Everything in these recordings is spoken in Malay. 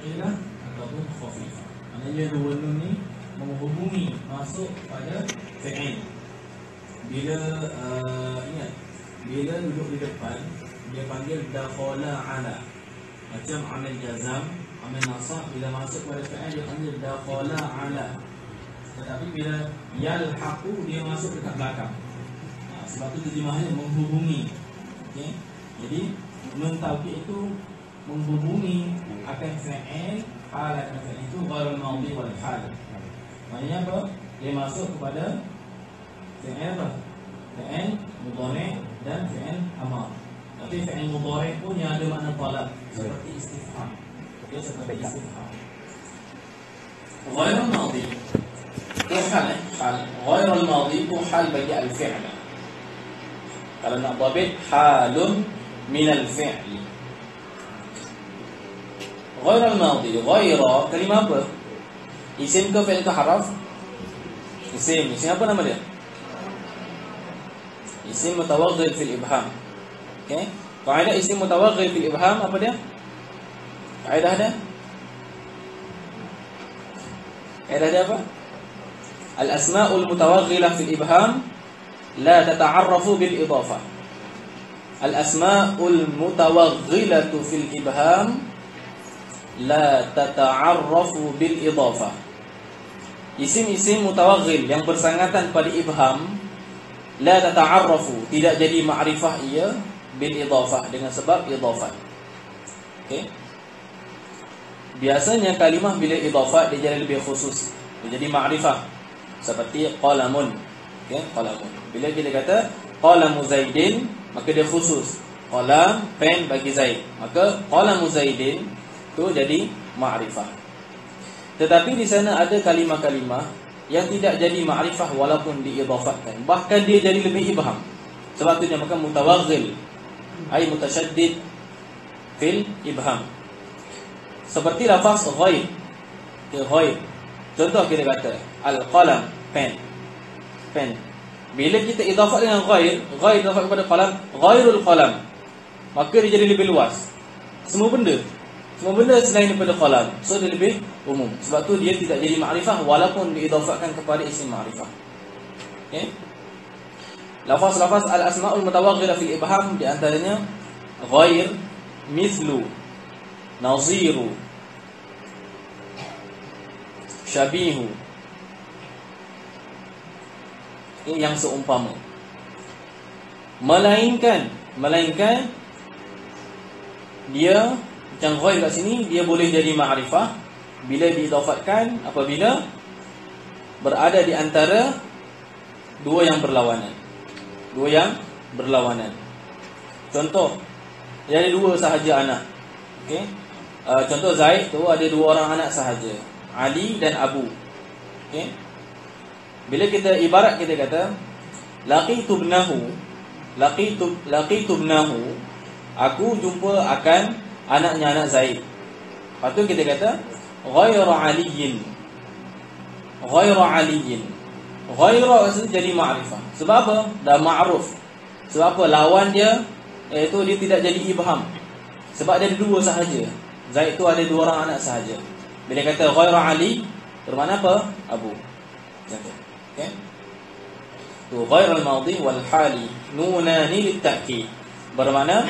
thaqilah ataupun khafifah. Maknanya dua nun ni menghubungi masuk pada fi'il. Bila ingat, bila duduk di depan dia panggil dakhala ala. Macam amal jazam, amal nasab, bila masuk pada fi'il dia panggil dakhala ala. Tetapi bila yalhaqu dia masuk dekat belakang. Sebab tu terjemahannya menghubungi. Okey. Jadi nun taukid itu menghubungi akan fi'il, hal akan fi'il itu ghairul madhi wal hal. Maknanya apa? Dia masuk kepada fi'il apa? Fi'il mudhari' dan fi'il amar. Tapi fi'il mudhari' pun yang ada makna talab, seperti istifham. Dia seperti istifham. Ghairul madhi itu hal, hal. Ghairul madhi itu hal bagi al-fi'l. Kalau nak dhabit, halun minal fi'li. Ghairul madhi, ghaira kalimah apa? Isim ke fi'il ke haraf? Isim. Isim apa nama dia? Isim mutawaghil fil ibham. Okey. Kaedah isim mutawaghil fil ibham apa dia? Kaedah dia? Kaedah dia apa? Al-asma'ul mutawaghilah fil ibham la tata'arrafu bil idafah. Al-asma'ul mutawaghilatu fil ibham la tata'arrafu bil idafah. Isim-isim mutawaghil yang bersangatan pada ibham la tata'arrafu, tidak jadi ma'rifah ia bil idafah, dengan sebab idafah. Okey. Biasanya kalimah bila idafah dia jadi lebih khusus, dia jadi ma'rifah. Seperti qalamun. Okey, qalamun. Bila kita kata qalamu Zaidin, maka dia khusus. Qalam, pen bagi Zaid. Maka qalamu Zaidin itu jadi ma'rifah. Tetapi di sana ada kalimah-kalimah yang tidak jadi ma'rifah walaupun diidafahkan. Bahkan dia jadi lebih ibham. Sebab tu dinamakan mutawaghil, ai mutasyaddid fil ibham. Seperti lafaz ghaib. Ghaib. Contoh kita kata al-qalam, pen. Pen. Bila kita idafah dengan ghair, ghair idafah kepada qalam, ghairul qalam, maka dia jadi lebih luas. Semua benda selain daripada qalam, so dia lebih umum. Sebab tu dia tidak jadi ma'rifah walaupun diidafahkan kepada isim ma'rifah. Okey. Lafaz-lafaz al-asma'ul mutawaghilah fil ibham di antaranya ghair, mithlu, naziru, syabihu. Ini yang seumpama. Melainkan dia macam ghair kat sini, dia boleh jadi ma'rifah bila diidafatkan apabila berada di antara dua yang berlawanan. Contoh, dia ada dua sahaja anak. Okey. Contoh Zaid tu ada dua orang anak sahaja, Ali dan Abu. Okey. Bila kita ibarat kita kata laqitu ibnahu, aku jumpa akan anaknya anak Zaid. Lepas tu kita kata ghairu aliyin. Ghairu maksudnya jadi ma'rifah. Sebab apa? Dah ma'ruf. Sebab apa? Lawan dia iaitu dia tidak jadi ibham. Sebab dia ada dua sahaja. Zaid tu ada dua orang anak sahaja. Bila kata ghairu Ali, bermakna apa? Abu. Okey. Tu ghairul madhi wal hali nunani litta'kid. Bermakna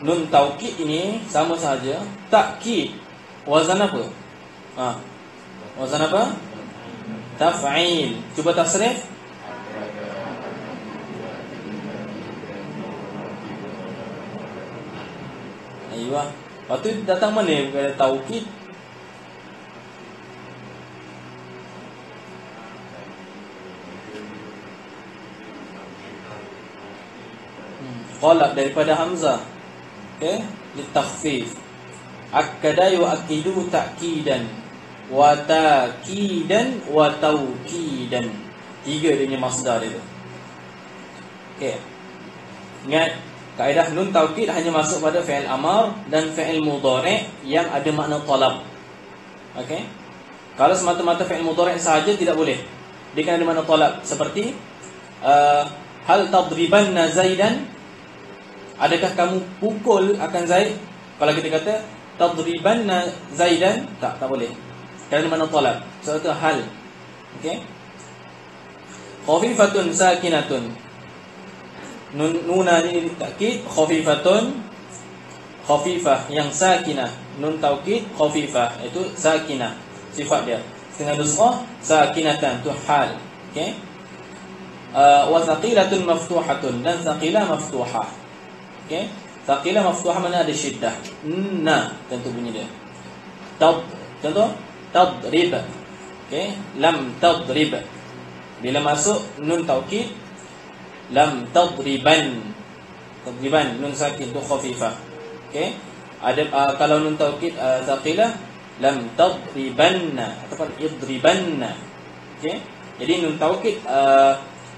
nun taukid ini sama sahaja. Ta'kid wazan apa? Wazan apa? Taf'il. Cuba tasrif. Aywa. Lepas tu datang mana kata taukid? Qalab daripada hamzah. Okey, litakhfif. Akkada yu'akkidu ta'kidan wa ta'kidan wa tawkidan. Tiga dia punya masdar dia tu. Okey. Ingat kaedah nun taukid hanya masuk pada fi'il amar dan fi'il mudhari' yang ada makna talab. Okey. Kalau semata-mata fi'il mudhari' sahaja tidak boleh. Dia kena ada makna talab, seperti hal tadribanna Zaidan, adakah kamu pukul akan Zaid? Kalau kita kata tadribanna Zaidan, tak boleh. Kerana mana talab. So itu hal. Okey. Khafifatun sakinatun. Nuna ni takkid, khafifatun, khafifah yang sakinah. Nun taukid khafifah, itu sakinah sifat dia. Setengah nuskhah sakinatan, tu hal. Okey. Wa thaqilatun maftuhatun, dan thaqilah maftuhah. Okey. Thaqilah maftuhah mana ada syiddah. Na tentu bunyi dia. Contoh tadrib. Okey, lam tadrib. Bila masuk nun taukid, lam tadriban. Tadriban nun sakin tu khafifah. Okey. Ada kalau nun taukid thaqilah, lam tadribanna ataupun idribanna. Okey. Jadi nun taukid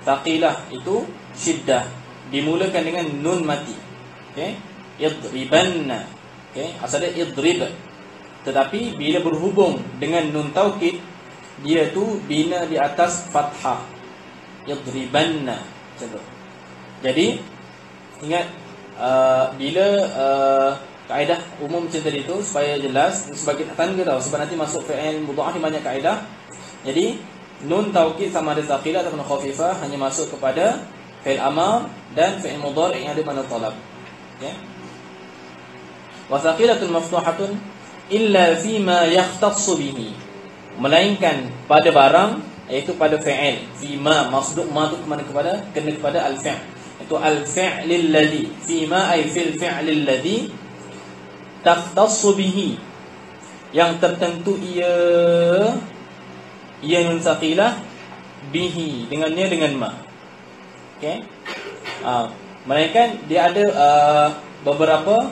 thaqilah itu syiddah, dimulakan dengan nun mati. Okey. Idribanna. Okey, asal dia idrib. Tetapi bila berhubung dengan nun taukid, dia tu bina di atas fathah. Idribanna. Contoh. Jadi ingat bila kaedah umum macam tadi tu supaya jelas, sebagai tanda tahu sebab nanti masuk fi'il mudha'af ni banyak kaedah. Jadi nun taukid sama ada thaqilah ataupun khafifah hanya masuk kepada fi'il amar dan fi'il mudhari' yang ada mana talab. Okey. Wa thaqilatun maftuhatun illa fima yakhtassu bihi, melainkan pada barang, iaitu pada fi'il. Fima maksud ma tu kena kepada al-fi'l. Itu al-fi'lil ladzi, fima ay fil fi'lil ladzi takhtassu bihi, yang tertentu ia nun thaqilah, bihi dengannya, dengan ma. Okey. Melainkan dia ada beberapa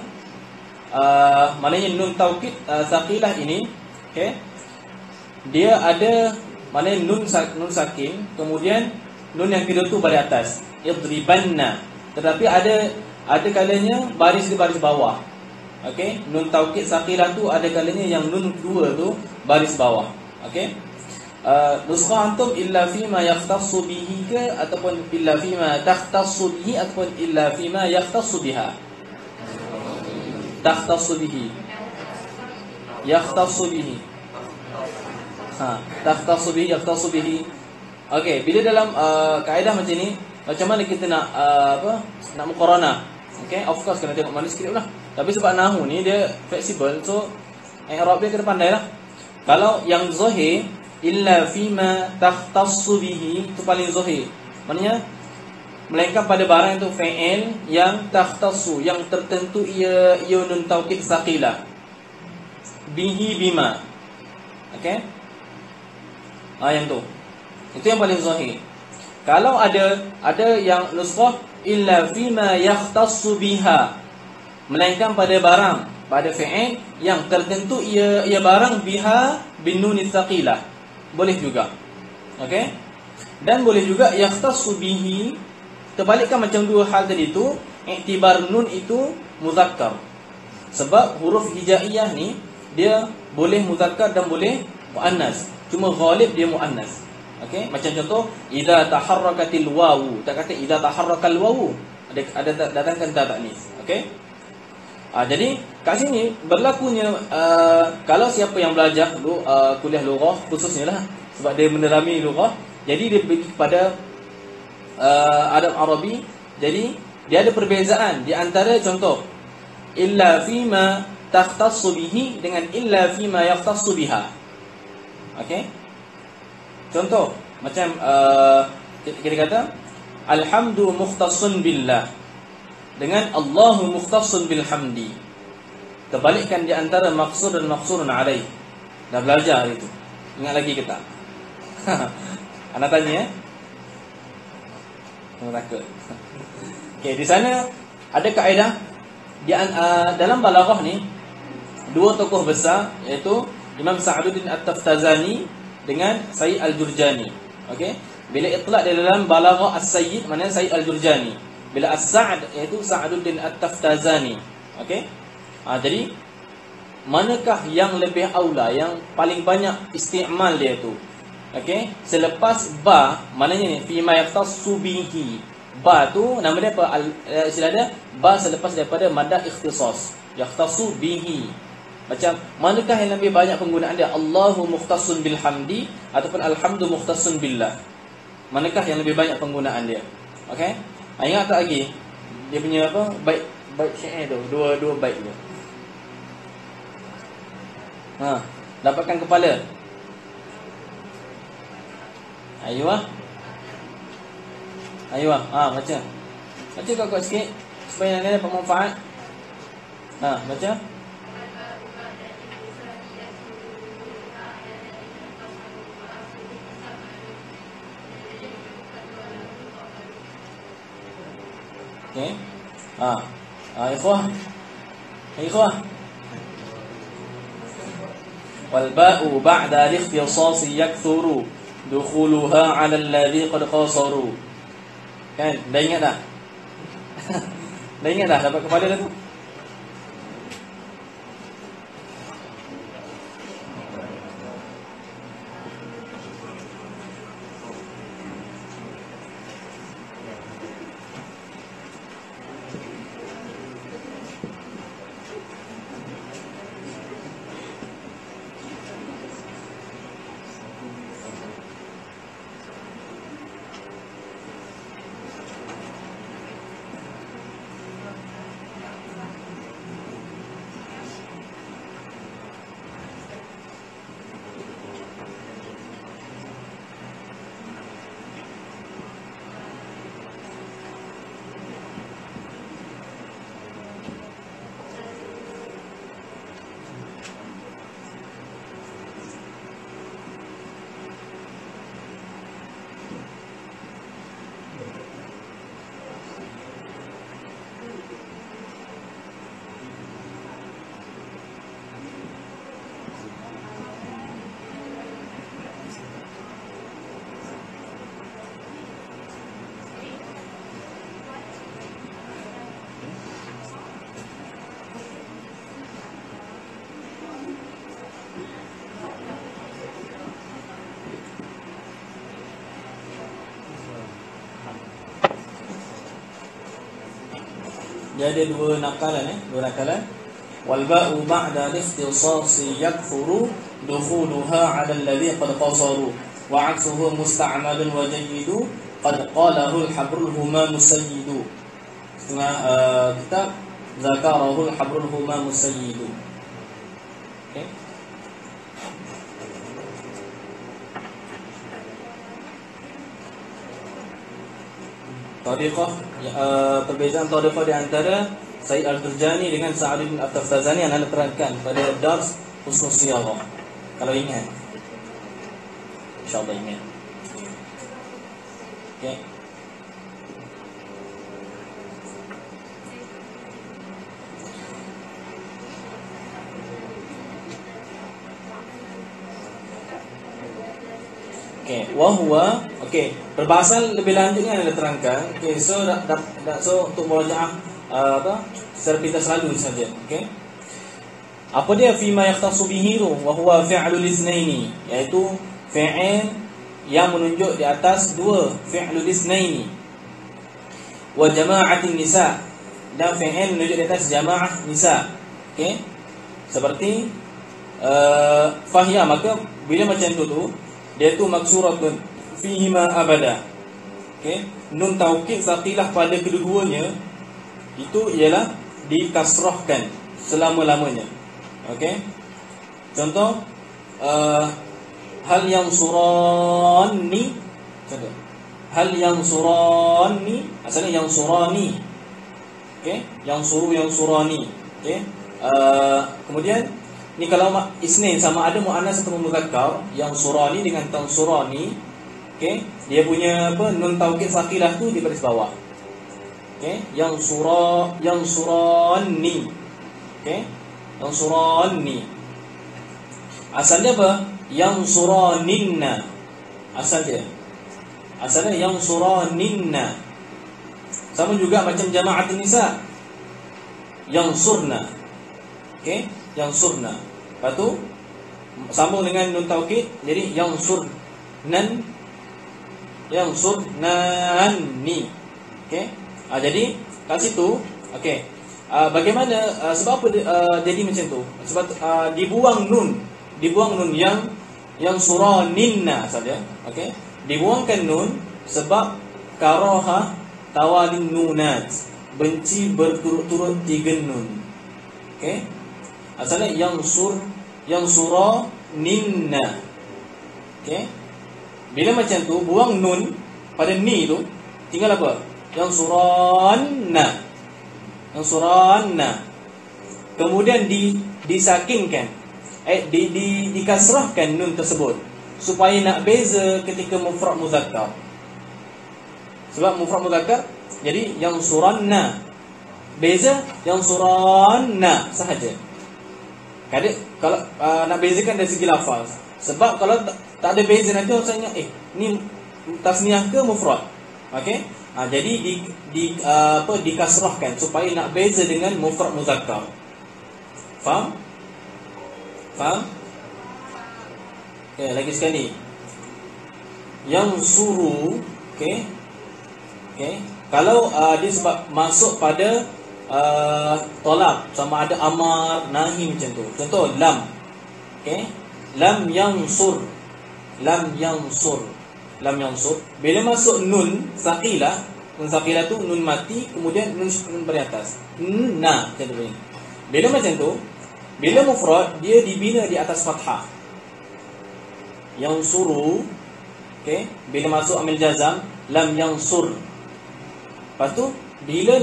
maknanya nun taukid thaqilah ini, okey, dia ada maknanya nun sakin, kemudian nun yang kedua tu baris atas, idribanna, tetapi ada kalanya baris di baris bawah. Okey, nun taukid thaqilah tu ada kalanya yang nun kedua tu baris bawah. Okey. Nuskhah antum illa fima yakhtassu bihi ke ataupun illa fima takhtassu bihi ataupun illa fima yakhtassu biha? Takhtassu bihi. Yakhtassu bihi. Takhtassu bihi, yakhtassu bihi. Okey, bila dalam kaedah macam ni, macam mana kita nak nak muqaranah? Okey, of course kena tengok manuskrip lah. Tapi sebab nahwu ni dia fleksibel, so i'rab dia kena pandai lah. Kalau yang zahir illa fima takhtassu bihi, itu paling zahir. Maknanya melainkan pada barang itu fi'il yang takhtassu, yang tertentu ia nun taukid thaqilah, bihi bima. Okey. Yang tu. Itu yang paling zahir. Kalau ada yang nuskhah illa fima yakhtassu biha, melainkan pada barang, pada fi'il yang tertentu ia barang biha bin nun thaqilah, boleh juga. Okey. Dan boleh juga yakhtassu bihi, terbalikkan macam dua hal tadi tu, iktibar nun itu muzakkar. Sebab huruf hijaiyah ni dia boleh muzakkar dan boleh muannas. Cuma ghalib dia muannas. Okey, macam contoh idza taharrakatil wawu, tak kata idza taharrakal wawu. Ada datangkan ta taknis. Okey. Jadi kat sini berlakunya kalau siapa yang belajar kuliah lughah khususnya lah, sebab dia menerami lughah, jadi dia pergi kepada adab Arabi. Jadi dia ada perbezaan di antara contoh illa fima takhtassu bihi dengan illa fima yakhtassu biha. Okey. Contoh macam kita kata alhamdu mukhtassun billah dengan Allahu mukhtassun bil hamdi. Terbalikkan di antara maqsur dan maqsurun alaih. Dah belajar itu. Ingat lagi ke tak? Anak tanya takut. Okey, di sana ada kaedah dalam balaghah ni, dua tokoh besar iaitu Imam Sa'duddin At-Taftazani dengan Sayyid Al-Jurjani. Okey, bila itlaq di dalam balaghah As-Sayyid, maknanya Sayyid Al-Jurjani. Bila As-Sa'd iaitu Sa'duddin At-Taftazani. Okey. Jadi manakah yang lebih aula, yang paling banyak isti'mal dia tu? Okey, selepas ba, maknanya ni fi ma yaftassu bihi. Ba tu nama dia apa? Istilah dia ba selepas daripada madah ikhtisas. Yaftassu bihi. Macam manakah yang lebih banyak penggunaan dia? Allahu mukhtassun bil hamdi ataupun alhamdu mukhtassun billah? Manakah yang lebih banyak penggunaan dia? Okey? Ingat tak lagi? Dia punya apa? Bait syair tu, dua bait dia. Dapatkan kepala. Ayuh. Baca. Baca kuat-kuat sikit supaya anda dapat manfaat. Baca. Okey. Ikhwah. Wal ba'u ba'da al-ikhtisas yakthuru dukhuluha 'ala alladhi qad qasaru. Kan? Dah ingat dah? Dah ingat dah? Dapat kepala dah tu? Dia ada dua nakalan. Wal ba'u ba'da al-ikhtisas yakthuru dukhuluha 'ala alladhi qad qasaru wa 'aksuhu musta'malun wa jayyidu qad qalahu al-habrul humam sayyidu. Setengah kitab zakarahu al-habrul humam sayyidu. Okey. Tariqah, perbezaan tariqah di antara Said Al-Turjani dengan Sa'ad bin At-Taftazani yang anda terangkan pada dars Husnul Siyarah. Kalau ingat, InsyaAllah ingat. Okay. Perbahasan lebih lanjutnya anda terangkan. So untuk murajaah secara kita selalu saja. Apa dia fima yakhtassu bihi wa huwa fi'lul itsnaini, iaitu fi'il yang menunjuk di atas dua, fi'lul itsnaini. Wa jama'atin nisa, dan fi'il menunjuk di atas jama'ah nisa. Seperti fahya, maka bila macam tu dia tu maksuratun fihi ma abada. Nun taukid saqilah pada kedua-duanya itu ialah dikasrahkan selama-lamanya. Contoh hal yang surani. Hal yang surani, asalnya yang surani. Yang surani. Kemudian ni kalau isnin sama ada muannas atau mudzakkar, yang surani dengan tansurani, dia punya nun taukid saqilah tu di baris bawah. Yang surani. Yang surani. Asalnya apa? Yang suraninna. Asalnya yang suraninna. Sama juga macam jama'atin nisa. Yang surna. Yang surna. Lepas tu sambung dengan nun taukid, jadi yang surnan, yang surnani. Jadi kat situ Bagaimana sebab apa jadi macam tu? Sebab dibuang nun yang surah ninna saja. Okey. Dibuangkan nun sebab karaha tawalin nunat. Benci berturut-turut 3 nun. Okey. Asalnya yang surah ninna. Okey. Bila macam tu buang nun pada ni tu, tinggal apa? Yang suranna. Yang suranna. Kemudian disakinkan, dikasrahkan nun tersebut supaya nak beza ketika mufrad muzakkar. Sebab mufrad muzakkar, jadi yang suranna beza yang suranna sahaja. Kalau nak bezakan dari segi lafaz. Sebab kalau tak ada beza nanti orang tanya, ni tasniah ke mufrad? Okey? Jadi dikasrahkan supaya nak beza dengan mufrad muzakkar. Faham? Okey, lagi sekali. Yang suru, okey. Kalau dia sebab masuk pada tolak, sama ada amar, nahi macam tu. Contoh lam. Okey. Lam yansur. Bila masuk nun saqilah tu nun mati, kemudian nun beri atas. Na macam tu. Bila macam tu, bila mufrad dia dibina di atas fathah. Yang suru, okey, bila masuk amil jazam lam yansur. Lepas tu bila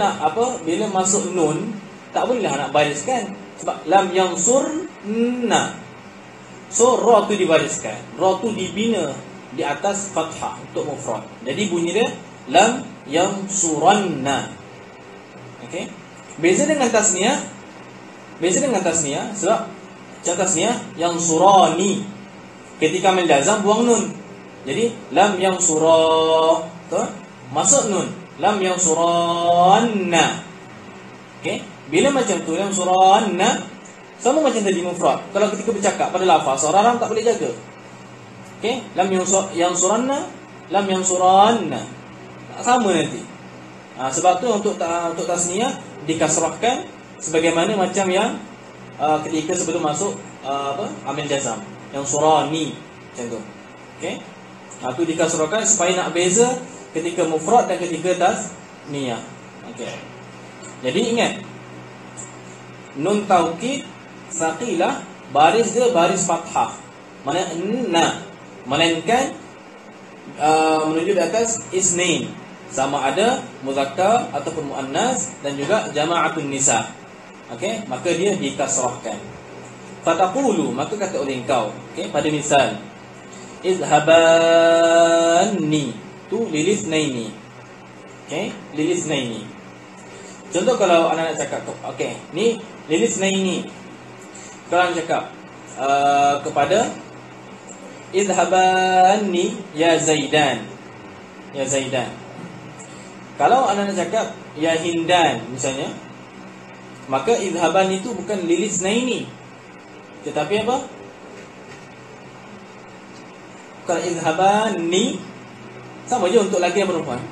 bila masuk nun tak bolehlah nak bariskan sebab lam yansur na. So ra tu dibariskan, ra tu dibina di atas fathah untuk mufrad. Jadi bunyi dia lam yansuranna. Okey. Beza dengan tasniah sebab macam tasniah yang surani. Ketika amil jazam buang nun. Jadi lam yansura tu masuk nun. Lam yansuranna. Okey. Bila macam tu lam suranna sama macam tadi mufrad. Kalau ketika bercakap pada lafaz, orang Arab tak boleh jaga. Okey, lam yansuranna, lam yansuranna. Sama nanti. Sebab tu untuk tasniah dikasrahkan sebagaimana macam yang ketika sebelum masuk amil jazam, yang surani macam tu. Okey. Tu dikasrahkan supaya nak beza ketika mufrad dan ketika tasniah. Okey. Jadi ingat, nun taukid saqilah baris dia baris fathah. Melainkan menuju di atas isnain, sama ada muzakkar ataupun muannas dan juga jama'atun nisa. Okey, maka dia dikasrahkan. Fataqulu, maka kata oleh engkau, okey, pada misal izhabanni tu lilithnaini. Okey, lilithnaini. Contoh kalau anak nak cakap, okey, ni lilithnaini. Kalau anak cakap kepada izhabanni ya Zaidan. Ya Zaidan. Kalau anak nak cakap ya Hindan misalnya, maka izhaban itu bukan lilithnaini, tetapi apa? Kalau izhabanni sama je untuk lelaki dan perempuan.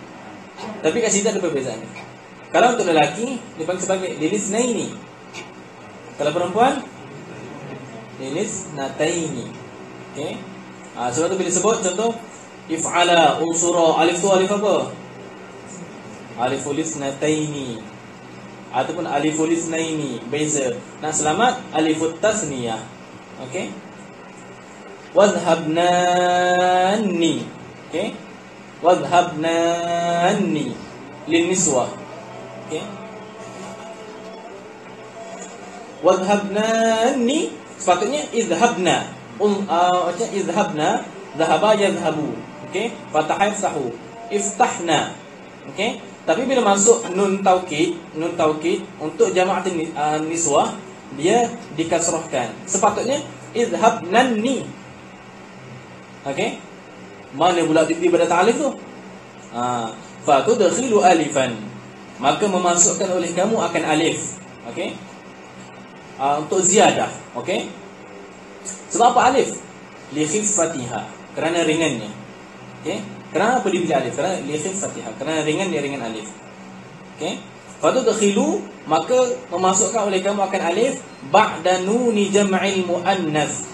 Tapi kat sini ada perbezaan. Kalau untuk lelaki dipanggil sebagai lilithnaini. Kalau perempuan lilithnataini. Okey. Sebab tu bila sebut contoh if'ala unsura, alif tu alif apa? Aliful ithnataini ataupun aliful itsnaini, beza. Nak selamat alifut tasniyah. Okey. Wadhhabnani. Okey. Wadhhabnani liniswah. Okey. Wadhhabnani sepatutnya izhabna. Macam izhabna, dhahaba yadhhabu. Okey, fathah yafsahu. Iftahna. Okey. Tapi bila masuk nun taukid untuk jama'at niswah, dia dikasrahkan. Sepatutnya izhabnani. Okey. Mana pula tiba pada ta'alif tu? Fa tudkhilu alifan. Maka memasukkan oleh kamu akan alif. Okey. Untuk ziyadah. Okey. Sebab apa alif? Li khiffatiha, kerana ringannya. Okey. Kerana apa dipilih alif? Kerana li khiffatiha, kerana ringan dia ringan alif. Okey. Fatudkhilu, maka memasukkan oleh kamu akan alif ba'da nuni jam'il muannas,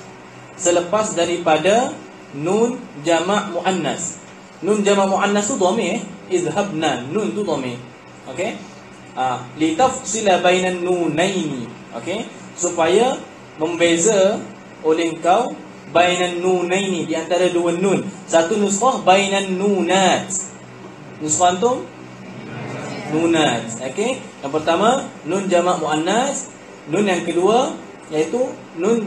selepas daripada nun jamak muannas. Nun jamak muannas tu dhamir, izhabna, nun tu dhamir. Okey? Litafsila bainan nunaini. Okey? Supaya membeza oleh engkau bainan nunaini, di antara dua nun. Satu nuskhah bainan nunat. Nuskhah antum nunat. Okey? Yang pertama nun jamak muannas, nun yang kedua iaitu nun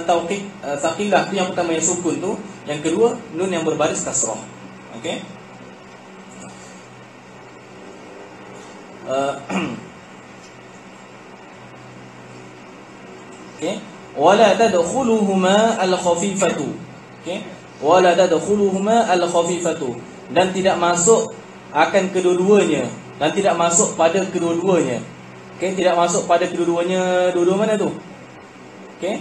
tauqid thaqilah tu, yang pertama yang sukun tu, yang kedua nun yang berbaris kasrah. Okey? Okey, wala tadkhuluhuma al-khafifatu. Okey, wala tadkhuluhuma al-khafifatu, dan tidak masuk akan kedua-duanya, dan tidak masuk pada kedua-duanya. Okey, tidak masuk pada kedua-duanya. Dua-dua mana tu? Okey,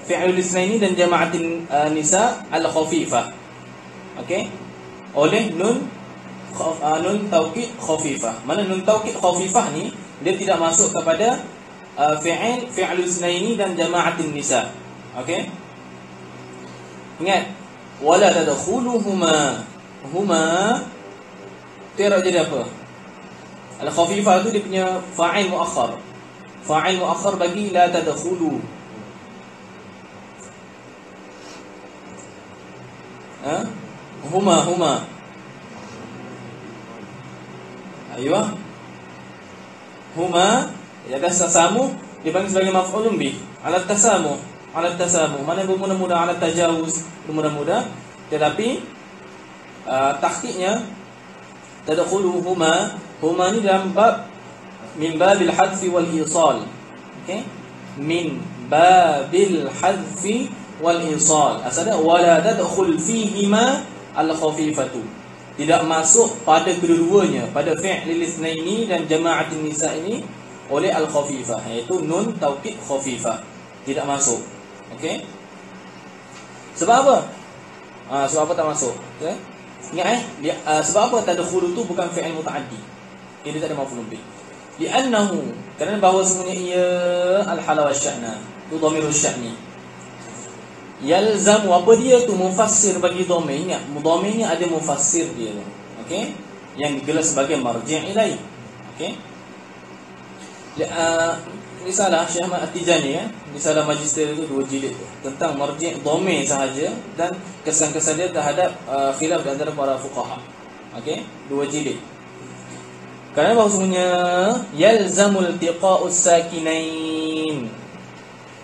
fi'lul isnaini dan jama'atin nisa al-khafifah. Okey, oleh nun taukid khafifah. Mana nun taukid khafifah ni dia tidak masuk kepada fi'lul isnaini dan jama'atin nisa. Okey, ingat, wala tadkhuluhuma, huma tiara jadi apa? Al-khafifah tu dia punya fa'il muakhar. Fa'il muakhar bagi la tadkhulu. Huma. Aywa. Huma ya tasamu dipanggil sebagai maf'ulun bih. Ala tasamu. Mana bermudah-mudah ala tajawuz, bermudah-mudah. Tetapi tahqiqnya tadkhuluhuma, huma ni dalam bab min babil hadfi wal isal. Okey? Min babil hadfi wal isal. Asalnya wala tadkhul fihima al khafifatu. Tidak masuk pada kedua-duanya, pada fi'lil itsnaini dan jama'atin nisa ini oleh al khafifah, iaitu nun taukid khafifah. Tidak masuk. Okey? Sebab apa? Sebab apa tak masuk? Okey? Ingat sebab apa tadkhulu tu bukan fi'il mutaaddi. Dia tak ada maf'ul bih. Li'annahu, kerana bahawa semuanya ia al-hala wa sya'na, tu dhamirus sya'ni. Yalzamu, apa dia tu? Mufassir bagi dhamir. Ingat, dhamir ni ada mufassir dia tu. Okey? Yang digelar sebagai marji' ilaih. Okey? Risalah Syekh Ahmad At-Tijani risalah magister itu 2 jilid tentang marji' dhamir sahaja dan kesan-kesan dia terhadap khilaf di antara para fuqaha. Okey? 2 jilid. Kerana bahawasanya yalzamul iltiqa'us sakinain,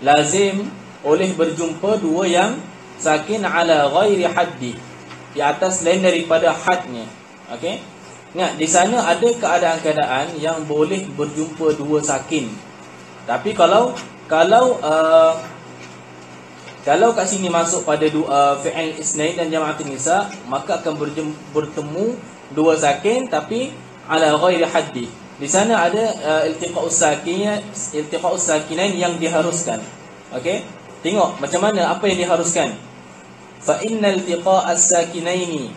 lazim oleh berjumpa dua yang sakin ala ghairi haddi, di atas lain daripada hadnya. Okey? Ingat, di sana ada keadaan-keadaan yang boleh berjumpa dua sakin. Tapi kalau kat sini masuk pada fi'il isnain dan jama'atin nisa, maka akan bertemu dua sakin tapi ala ghairi haddi. Di sana ada iltiqa'us sakinain yang diharuskan. Okey? Tengok macam mana, apa yang diharuskan. Fa innal iltiqa'as sakinaini,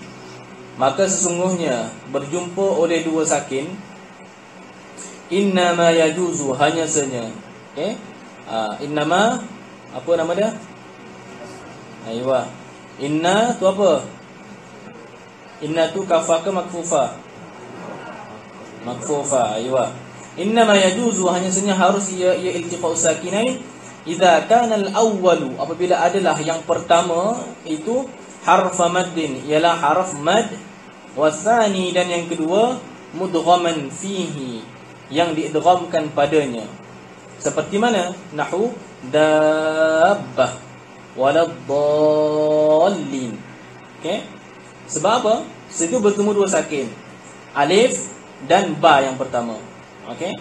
maka sesungguhnya berjumpa oleh dua sakin, innama yajuzu, hanya saja. Okey? Innama, apa nama dia? Aywa. Inna tu apa? Inna tu kafah ke makfufah? Makfufah, aywa. Innama yajuzu, hanya saja harus ia iltiqa'us sakinain idza kana al-awwalu, apabila adalah yang pertama itu harfa maddin, ialah harf mad, wasani, dan yang kedua mudghaman fihi, yang diidghamkan padanya. Seperti mana? Nahwu dabbah waladdallin. Okey? Sebab apa? Situ bertemu dua sakin, alif dan ba yang pertama. Okey?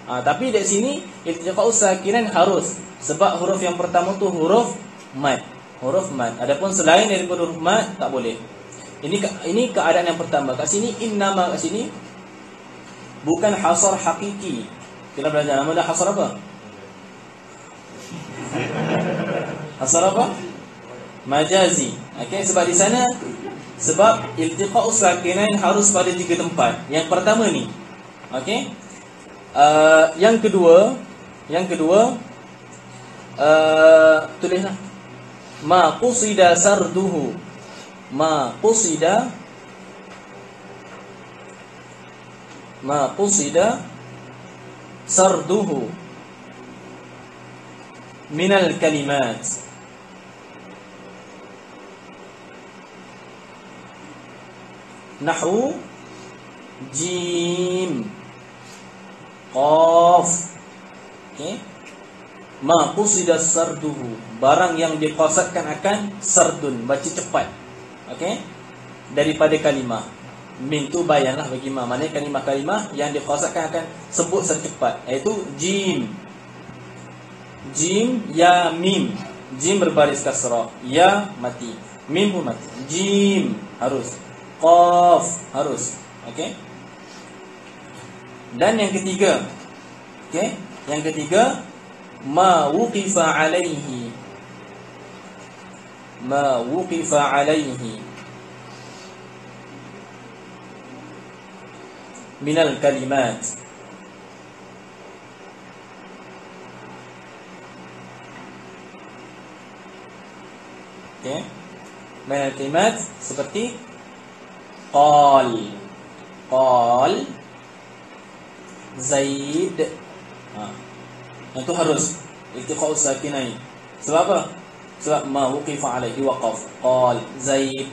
Tapi di sini iltiqa'us sakinain harus, sebab huruf yang pertama tu huruf mad. Huruf mad. Adapun selain daripada huruf mad tak boleh. Ini keadaan yang pertama. Kat sini innama, kat sini bukan hasar hakiki. Kita belajar nama dah hasar apa? Hasar apa? Majazi. Okey, sebab di sana, sebab iltiqa'us sakinain harus pada 3 tempat. Yang pertama ni, okey, Yang kedua tulislah ma qusida sarduhu. Ma qusida sarduhu minal kalimat. Nahwu jim qaf. Okey. Ma qusida sarduhu, barang yang diqasadkan akan sardun, baca cepat. Okey. Daripada kalimah. Min tu bayanlah bagi ma. Maknanya kalimah-kalimah yang diqasadkan akan sebut secara cepat, iaitu jim. Jim, ya, mim. Jim berbaris kasrah, ya mati, mim pun mati. Jim harus, qaf harus. Okey. Dan yang ketiga, okey, yang ketiga ma wuqifa alaihi. Ma wuqifa alaihi minal kalimat. Okey. Minal kalimat seperti qal Zaid. Yang tu harus iltiqa'u sakinain. Sebab apa? Sebab ma wuqifa alaihi waqaf. Qal Zaid.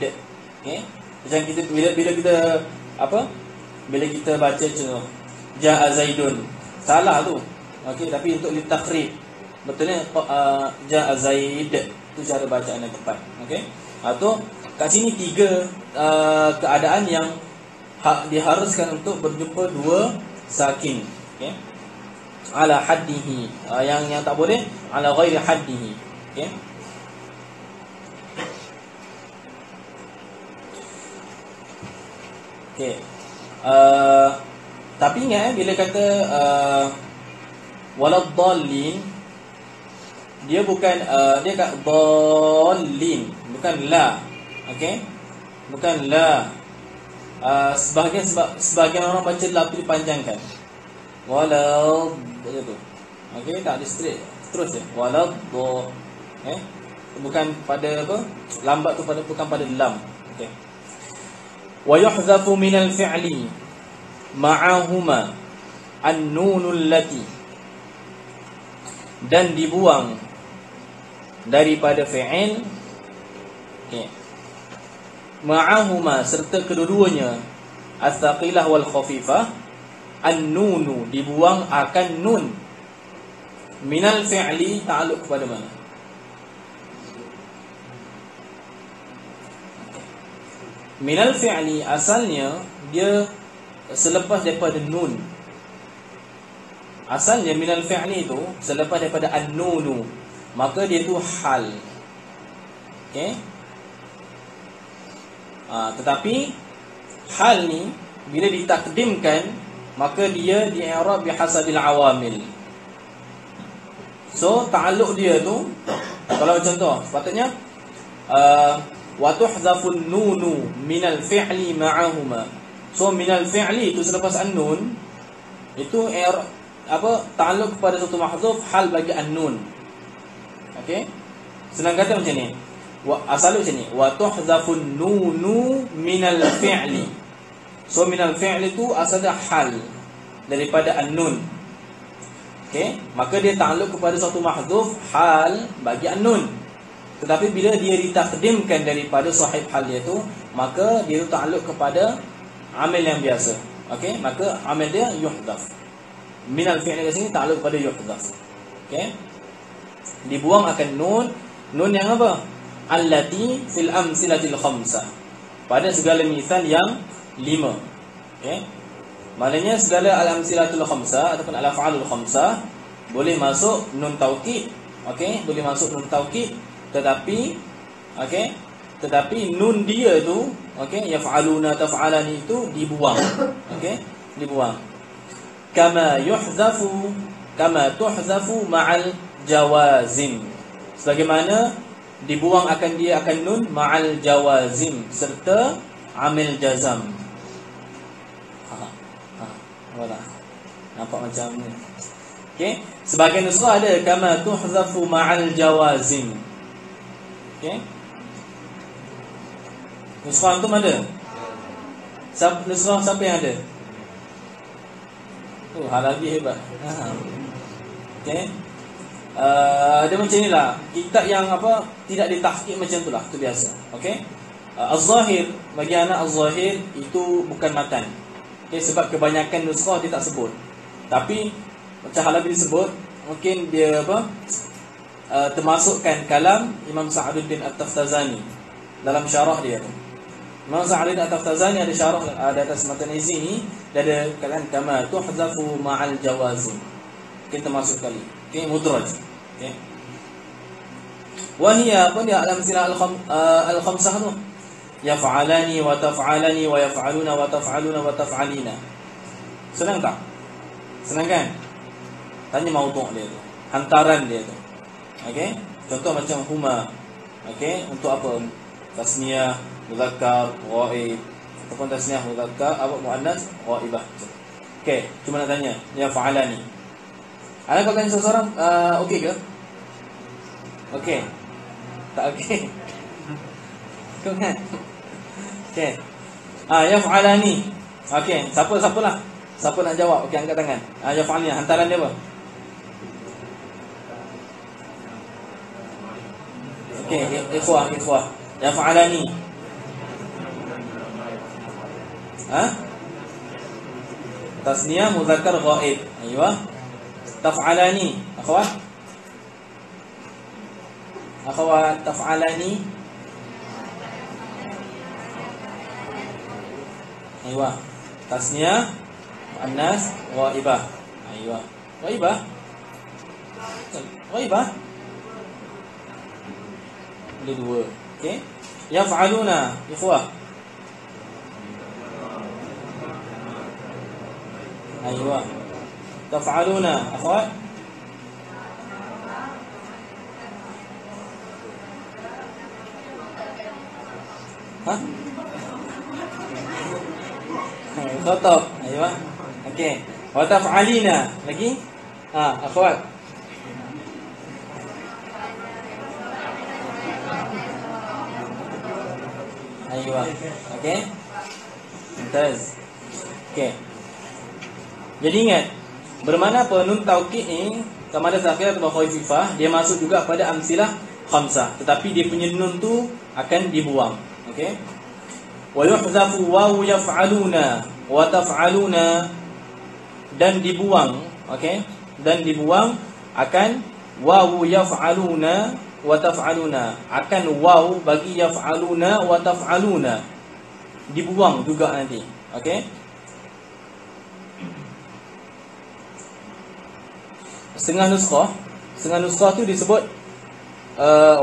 Okey. Macam kita bila kita apa? Bila kita baca contoh jaa Zaidun, salah tu. Okey, tapi untuk litakhrib betulnya jaa Zaid, tu cara bacaan yang tepat. Okey. Atau kat sini tiga keadaan yang diharuskan untuk berjumpa dua sakin. Okey. Ala haddihi, yang tak boleh ala ghairi haddihi. Okey. Okey. Tapi ingat bila kata waladdallin, dia bukan dia kat dallin, bukan la. Okey. Bukan la. Sebahagian orang baca la tu dipanjangkan. Walad begitu. Okey, tak ada straight. Terus je. Walad. Bukan pada apa? Lambat tu bukan pada lam. Okey. Wa yuhzafu minal fi'li ma'ahuma an-nunul lati, dan dibuang daripada fi'il, okey, ma'ahuma serta kedua-duanya, as-saqilah wal khafifah. An-nunu dibuang akan nun. Minal fi'li ta'alluq kepada mana? Minal fi'li asalnya dia selepas daripada nun. Asalnya minal fi'li itu selepas daripada an-nunu, maka dia tu hal. Okey. Tetapi hal ni bila ditakdimkan, maka dia di-i'rab bihasabil awamil. So ta'alluq dia tu, kalau contoh sepatutnya wa tuhzafun nunu minal fi'li ma'ahuma. So minal fi'li itu selepas an-nun, itu ta'alluq kepada satu mahzuf hal bagi an-nun. Okey. Senang kata macam ni. Asal macam ni, wa tuhzafun nunu minal fi'li. So minal fi'li itu asalnya hal daripada an-nun. Okey, maka dia ta'alluq kepada satu mahzuf hal bagi an-nun. Tetapi bila dia ditakdimkan daripada sahib hal dia tu, maka dia tu ta'alluq kepada amil yang biasa. Okey, maka amil dia yuhdaf. Minal fi'li di sini ta'alluq kepada yuhdaf. Okey. Dibuang akan nun yang apa? Allati fil amsilatil khamsah. Pada segala misal yang 5. Okey. Maknanya segala al-amsilatul khamsah ataupun al-af'alul khamsah boleh masuk nun taukid. Okey, boleh masuk nun taukid, tetapi nun dia tu, okey, yaf'aluna taf'alani itu dibuang. Okey, dibuang. Kama tuhzafu ma'al jawazim. Sebagaimana dibuang akan dia akan nun ma'al jawazim serta amil jazam. Nampak macam ni. Okey, sebagian nuskhah ada kama tuhzafu ma'al jawazim. Okey. Nuskhah antum ada? Nuskhah siapa yang ada? Halabi hebat. Okey. Dia macam inilah. Kitab yang apa tidak ditahqiq macam itulah, itu biasa. Okey. Az-Zahir, bagi anak Az-Zahir itu bukan matan. Okey, sebab kebanyakan nuskhah dia tak sebut. Tapi macam Halabi disebut, mungkin dia apa? Termasukkan kalam Imam Sa'aduddin At-Taftazani dalam syarah dia tu. Imam Sa'aduddin At-Taftazani ada syarah ada atas matan izi ni, dia ada kalam kama tuhzafu ma'al jawazim. Kita masuk kali. Okey, mudraj. Okey. Wa hiya apa dia alam silah al-khamsah tu? Yaf'alani wa taf'alani wa yaf'aluna wa taf'aluna wa taf'alina. Senang tak? Senang kan? Tanya maudhu' dia tu, hantaran dia tu. Okey? Contoh macam huma. Okey, untuk apa? Tasniyah muzakkar ghaib ataupun tasniyah muzakkar apa muannas ghaibah. Okey, cuma nak tanya, yaf'alani. Ada kau tanya seseorang, okey ke? Okey. Tak okey. Kau kan? Okey. Yaf'alani. Okey, siapalah? Siapa nak jawab? Okey, angkat tangan. Yaf'alani, hantaran dia apa? Okey, ikhwah. Yaf'alani. Tasniyah muzakkar ghaib. Aywa. Taf'alani. Akhwat, taf'alani. Aywa. Tasniyah muannas ghaibah. Aywa. Ghaibah. Ada dua. Okey. Yaf'aluna, ikhwah. Aywa. Taf'aluna, akhwat. Khatab. Aywa. Okey. Wa taf'alina lagi? Akhwat. Aywa. Okey. Mumtaz. Okey. Jadi ingat, bermakna apa nun taukid ni kepada zakir atau khaififah, dia masuk juga pada amsilah khamsah, tetapi dia punya nun tu akan dibuang. Okey. Wa yuhzafu wawu yaf'aluna wa taf'aluna, dan dibuang. Okey. Dan dibuang akan wawu yaf'aluna wa taf'aluna, akan waw bagi yaf'aluna wa taf'aluna dibuang juga nanti. Okey. Setengah nuskhah tu disebut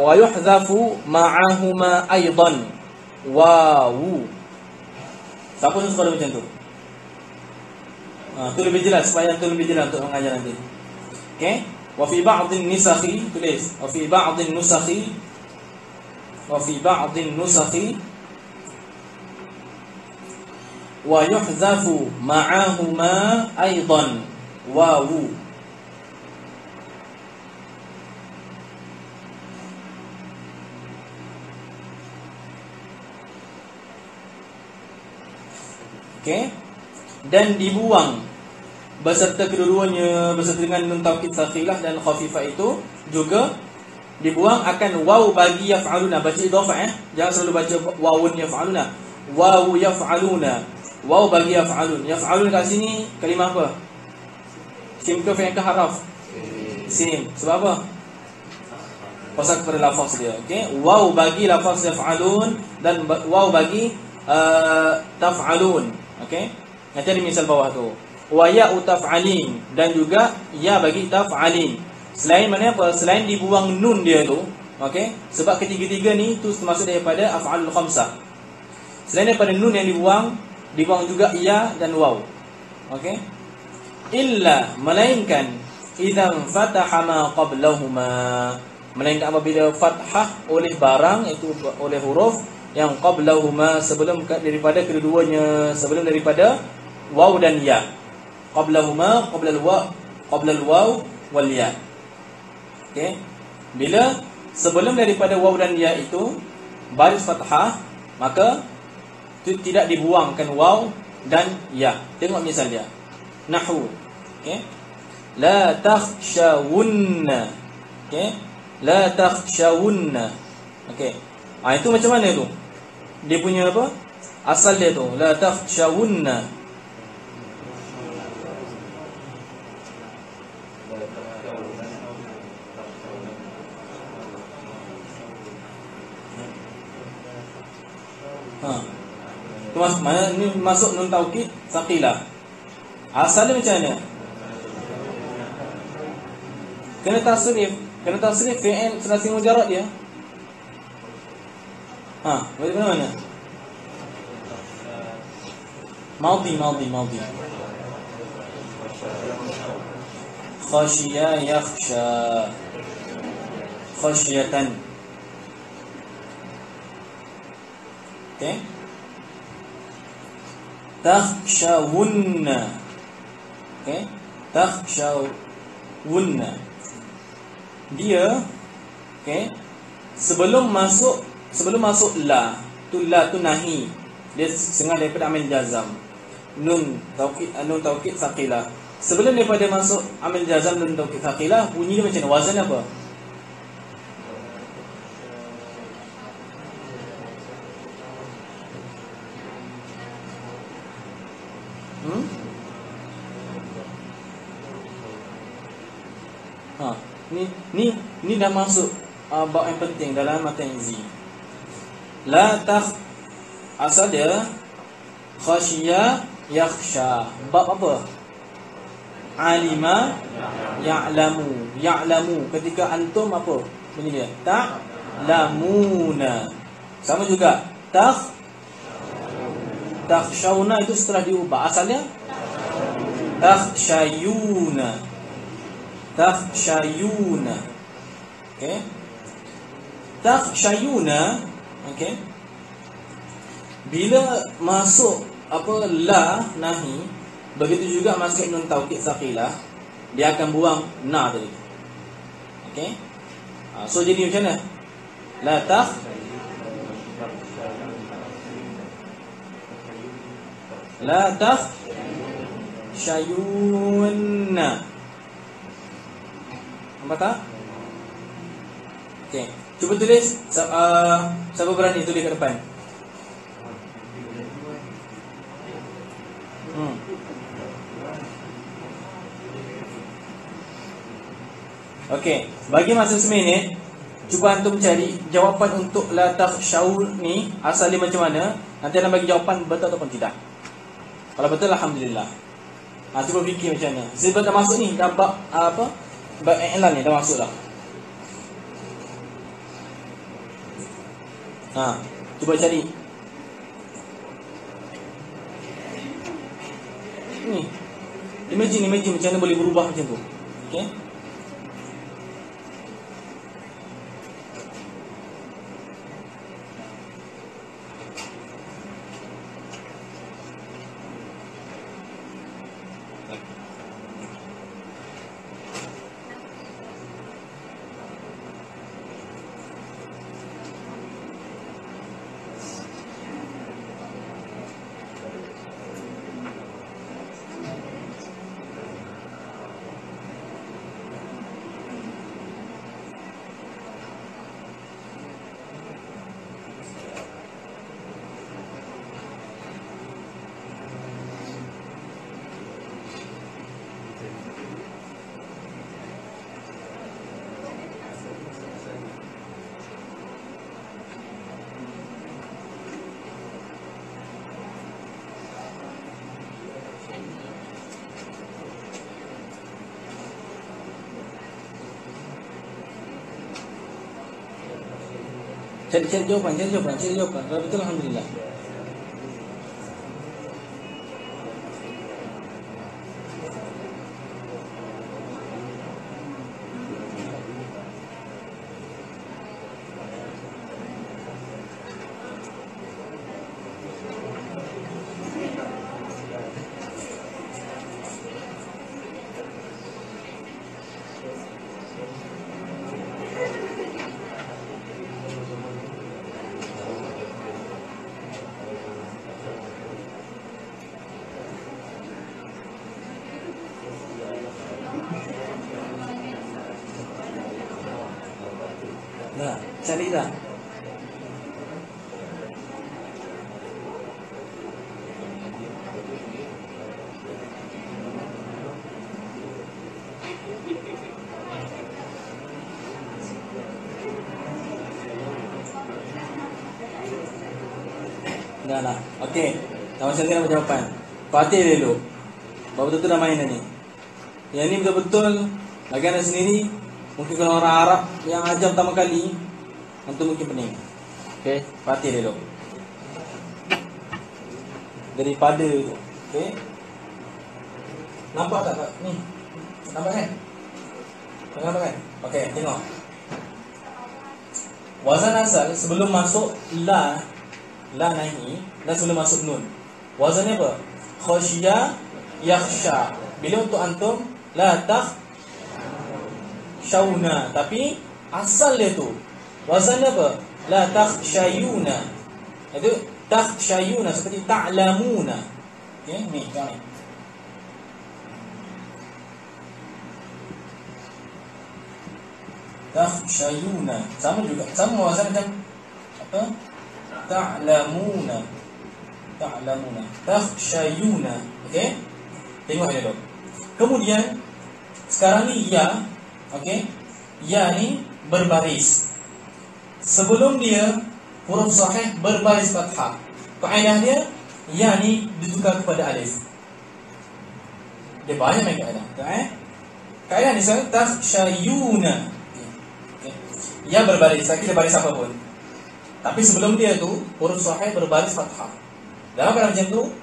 wa yuhzafu ma'ahuma aidan wawu. Siapa nuskhah macam tu? Tu lebih jelas, supaya tu lebih jelas untuk mengajar nanti. Okey. Wa fi ba'dhin nusakhi, tulis wa fi ba'dhin nusakhi wa yuhzafu ma'ahuma aidan wawu. Okey. Dan dibuang beserta kedua-duanya, beserta dengan nun taukid sakhilah dan khafifah itu juga dibuang akan waw bagi yaf'aluna. Baca idhafah jangan selalu baca wawun yaf'aluna. Waw yaf'aluna. Waw bagi yaf'alun. Yaf'alun kat sini kalimah apa? Sim ke fi'il ke haraf? Sim. Sebab apa? Pasal kepada lafaz dia. Okey. Waw bagi lafaz yaf'alun dan waw bagi taf'alun. Okey. Nanti ada misal bawah tu. Wa ya'u taf'alin, dan juga ya bagi taf'alin. Selain mana apa? Selain dibuang nun dia tu. Okey. Sebab ketiga-tiga ni tu termasuk daripada af'alul khamsah. Selain daripada nun yang dibuang juga ya dan waw. Okey. Illa, melainkan idzan fataha ma qablahuma, melainkan apabila fathah oleh barang, itu oleh huruf yang qablahuma, sebelum daripada kedua-duanya, sebelum daripada waw dan ya. qablahuma qabla al-waw wal ya. Okey. Bila sebelum daripada waw dan ya itu baris fathah, maka itu tidak dibuangkan waw dan ya. Tengok misal dia. Nahwu. Okey. La takhshawunna. Okey. La takhshawunna. Okey. Itu macam mana tu? Dia punya apa? Asal dia tu. La takhshawunna. Tu mana ni masuk nun taukid saqilah. Asal dia macam mana? Kena tasrif fi'il sulasi mujarrad dia. Bagaimana mana? Madhi. Khashiya yakhsha. Khashyatan. Okey. Takhshawunna. Okey. Takhshawunna. Dia okey, sebelum masuk la tu nahi. Dia setengah daripada amil jazam. Nun taukid saqilah. Sebelum daripada masuk amil jazam nun taukid saqilah, bunyi dia macam mana? Wazan apa? Ni dah masuk bab yang penting dalam matan izi. La takh asal dia khasyiya yakhsha. Bab apa? Alima ya'lamu. Ketika antum apa bunyi dia? Ta'lamuna. Sama juga takhshawna itu setelah diubah. Asalnya takhshayuna. Okey. Takhshayuna. Okey. Bila masuk apa la nahi, begitu juga masuk nun taukid saqilah, dia akan buang na tadi. Okey. So jadi macam mana? La takhshayuna. Nampak tak? Okey. Cuba tulis. Siapa berani tulis kat depan? Okey. Bagi masa seminit, cuba antum cari jawapan untuk la takhshaw ni asal dia macam mana. Nanti anda bagi jawapan betul ataupun tidak. Kalau betul, alhamdulillah. Cuba fikir macam mana. Sebab dah masuk ni dah bab apa? Bab i'lan ni dah masuk dah. Cuba cari. Ni. Imagine macam mana boleh berubah macam tu. Okey. Cari jawapan. Kalau betul, alhamdulillah. Dah, cari dah. Dah lah. Okey. Nama saya nak jawapan. Fatih dulu. Bapak betul-betul dah main ni. Yang ni betul-betul bagi anda sendiri. Mungkin kalau orang Arab yang ajar pertama kali, antum mungkin pening. Okey, Fatih dulu. Daripada itu. Okey. Nampak tak ni? Nampak kan? Nampak kan? Okey, tengok. Wazan asal sebelum masuk la nahi dan sebelum masuk nun. Wazannya apa? Khasya yakhsha. Bila untuk antum la takhshawna, tapi asal dia tu wazannya apa? La takhshayuna. Itu takhshayuna seperti ta'lamuna. Okey, ni tengok ni. Takhshayuna. Sama juga, sama wazan macam apa? Ta'lamuna. Takhshayuna. Okey? Tengok dia dulu. Kemudian sekarang ni ya, okey? Ya ni berbaris. Sebelum dia huruf sahih berbaris fathah. Kaedah dia ya ni ditukar kepada alif. Dia banyak main kaedah. Kaedah ni sekarang takhshayuna. Okey. Ya berbaris, tak kira baris apa pun. Tapi sebelum dia tu huruf sahih berbaris fathah. Dalam keadaan macam tu,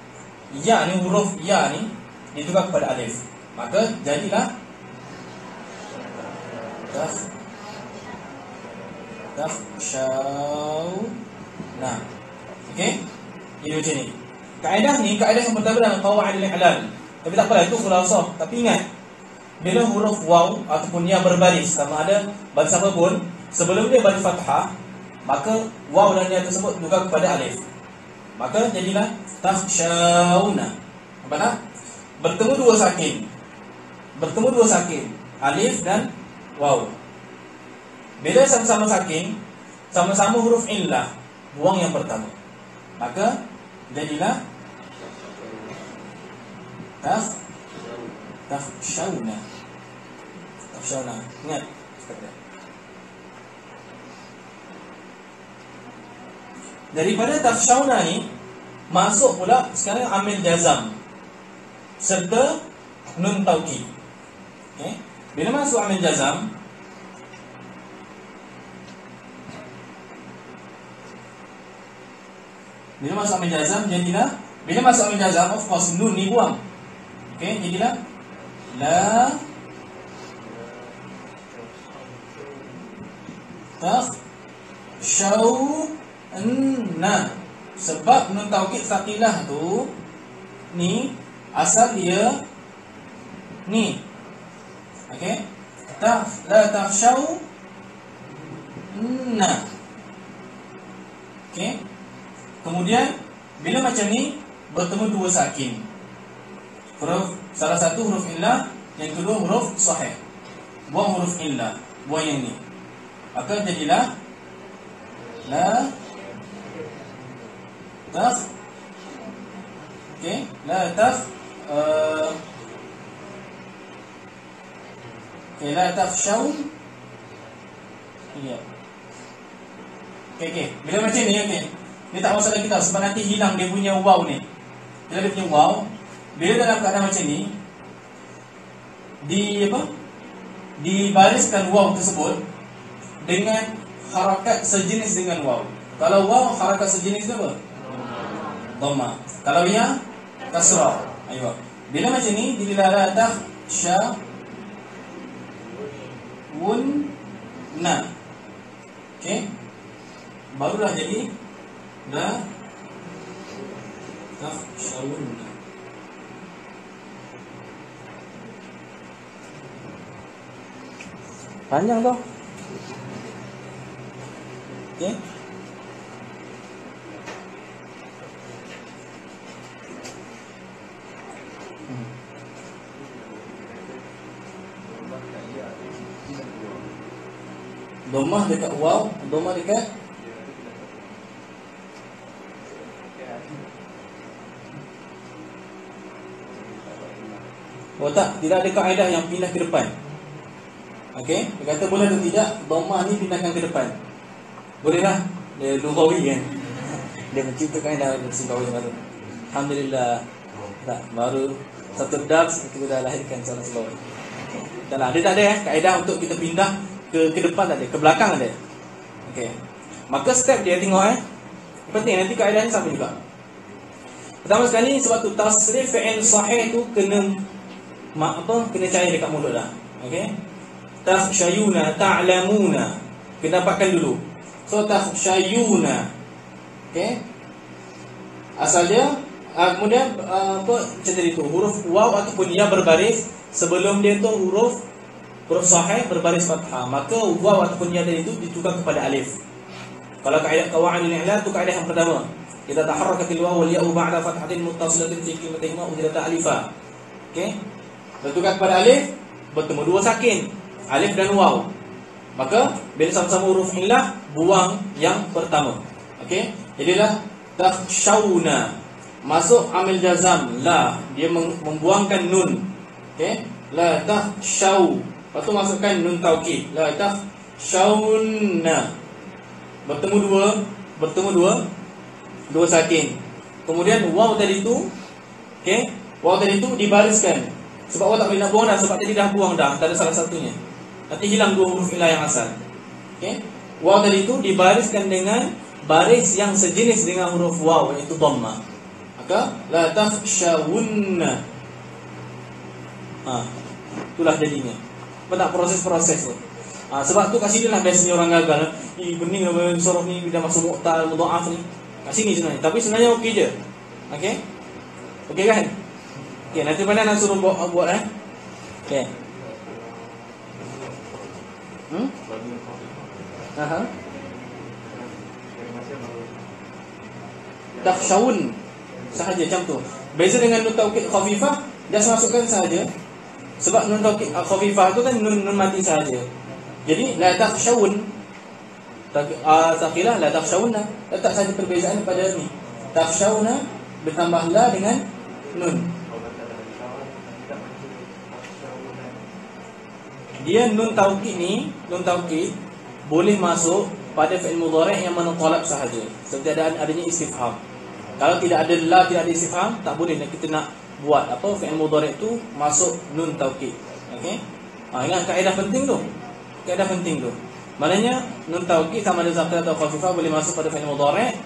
ya ni huruf ya ni ditukar kepada alif. Maka jadilah takhshawna. Okey? Ini macam ni. Kaedah ni kaedah yang pertama dalam qawaidul i'lal. Tapi tak apalah, itu khulasah. Tapi ingat, bila huruf waw ataupun ya berbaris, sama ada baris apa pun, sebelum dia baris fathah, maka waw dan ya tersebut juga kepada alif. Maka jadilah takhshawna. Nampak tak? Bertemu dua sakin, alif dan waw. Bila sama-sama sakin, sama-sama huruf illah, buang yang pertama. Maka jadilah takhshawna. Ingat seperti itu. Daripada takhshawna ni masuk pula sekarang amil jazam serta nun taukid. Okey. Bila masuk amil jazam, jadilah bila masuk amil jazam, of course nun ni buang. Okey, jadilah la takhshawna. Sebab nun taukid saqilah tu ni asal dia ni. Okey? La takhshawna. Okey? Kemudian bila macam ni bertemu dua sakin. Salah satu huruf illah, yang kedua huruf sahih. Buang huruf illah, buang yang ni. Maka jadilah la takhshaw. Ya. Okey. Bila macam ni, okey. Ni tak masalah kita sebab nanti hilang dia punya waw ni. Bila dia punya waw, bila dalam keadaan macam ni, dibariskan waw tersebut dengan harakat sejenis dengan waw. Kalau waw harakat sejenis apa? Dhamma. Kalau ya kasrah. Aywa. Bila macam ni jadilah la takhshawna. Okey? Barulah jadi la takhshawna. Panjang tu. Okey? Dhammah dekat waw, dhammah dekat tak, tidak ada kaedah yang pindah ke depan. Okey, dia kata boleh atau tidak dhammah ni pindahkan ke depan. Boleh lah. Dia lughawi kan. Dia menciptakan kaedah lughawi baru. Alhamdulillah. Tak, baru satu dars kita dah lahirkan seorang lughawi. Taklah, dia tak ada kaedah untuk kita pindah ke depan tak ada, ke belakang ada. Okey. Maka step dia tengok penting nanti kaedah ni sama juga. Pertama sekali sebab tu tasrif fi'il sahih tu kena kena cair dekat mulut dah. Okey. Takhshayuna ta'lamuna. Kena dapatkan dulu. So takhshayuna. Okey. Asal dia kemudian macam tadi tu huruf waw ataupun ya berbaris sebelum dia tu huruf sahih berbaris fathah, maka waw ataupun ya tadi itu ditukar kepada alif. Kalau kaedah qawaidul i'lal tu kaedah yang pertama. Kita taharrakatil waw wal ya'u ba'da fathatin muttasilatin fi kalimatihima uhidat alifa. Okey. Bertukar kepada alif, bertemu dua sakin, alif dan waw. Maka bila sama-sama huruf illah, buang yang pertama. Okey. Jadilah takhshawna. Masuk amil jazam la, dia membuangkan nun. Okey. La takhshaw. Lepas tu masukkan nun taukid. La takhshawna. Bertemu dua sakin. Kemudian waw tadi tu, okey, waw tadi tu dibariskan. Sebab waw tak boleh nak buang dah, sebab tadi dah buang dah, tak ada salah satunya. Nanti hilang dua huruf ilah yang asal. Okey. Waw tadi tu dibariskan dengan baris yang sejenis dengan huruf waw, iaitu dhammah. Maka la takhshawunna. Itulah jadinya. Apa tak proses-proses tu. Sebab tu kat sini lah biasanya orang gagal. Bening lah sorof ni bila masuk mu'tal, mudha'af ni. Kat sini sebenarnya. Tapi sebenarnya okey je. Okey? Okey kan? Okey, nanti mana nak suruh buat okey. Takhshawun sahaja macam tu. Beza dengan nun taukid khafifah, just masukkan sahaja. Sebab nun taukid khafifah tu kan nun mati sahaja. Jadi la takhshawun taqilah la takhshawunna. Letak saja perbezaan pada ni. Takhshawna bertambah la dengan nun. Dia nun taukid ni, nun taukid boleh masuk pada fi'il mudhari' yang menolak sahaja. Seperti adanya istifham. Kalau tidak ada la, tidak ada istifham, tak boleh kita nak buat fi'il mudhari' tu masuk nun taukid. Okey? Ingat kaedah penting tu. Kaedah penting tu. Maknanya nun taukid sama ada zaqilah atau khafifah boleh masuk pada fi'il mudhari'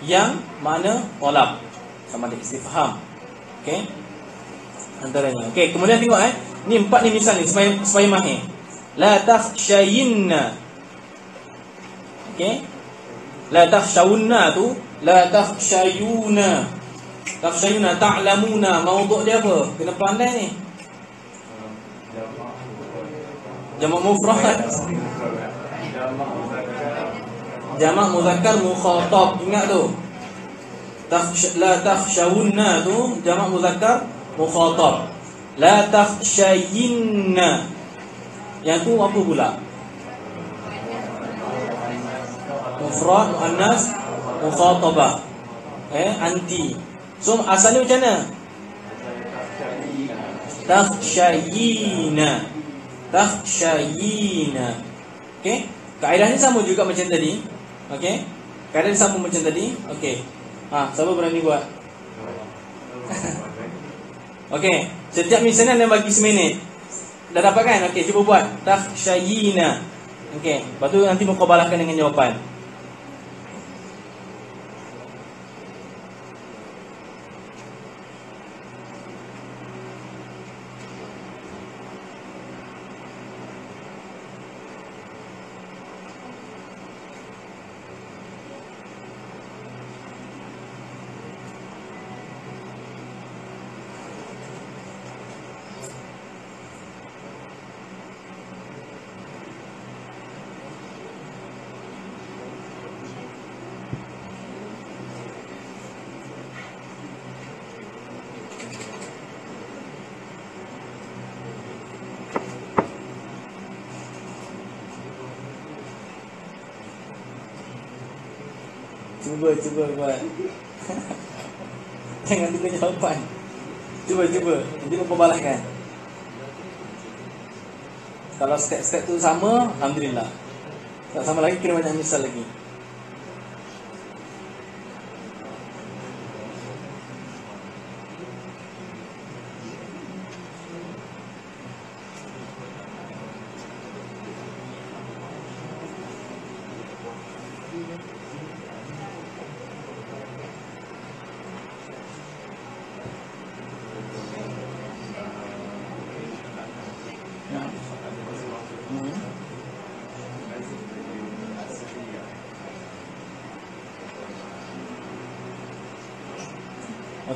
yang mana talab, sama ada istifham. Okey? Antaranya. Okey, kemudian tengok ni empat ni misal ni supaya mahir. La takhshayinna. Okey? La takhshawunna tu, la takhshayuna. Takhshayuna ta'lamuna, maudhu' dia apa? Kena pandai ni. Jamak mufrad. Jamak muzakkar mukhatab. Ingat tu. La takhshawunna tu jamak muzakkar mukhatab. La takhshayinna. Yang tu apa pula? Mufrad muannas mukhatabah. Anti. So asalnya macam mana? Takhshayina. Takhshayina. Okey? Kaedahnya sama juga macam tadi. Okey? Kaedah sama macam tadi. Okey. Siapa berani buat? Okey, setiap misalan anda bagi seminit. Dah dapat kan? Okey, cuba buat. Takhshayina. Okey, lepas tu nanti muqabalahkan dengan jawapan. Cuba buat. Jangan tunggu jawapan. Cuba. Nanti memperbalahkan. Kalau step-step tu sama, alhamdulillah. Tak sama lagi, kena banyak misal lagi.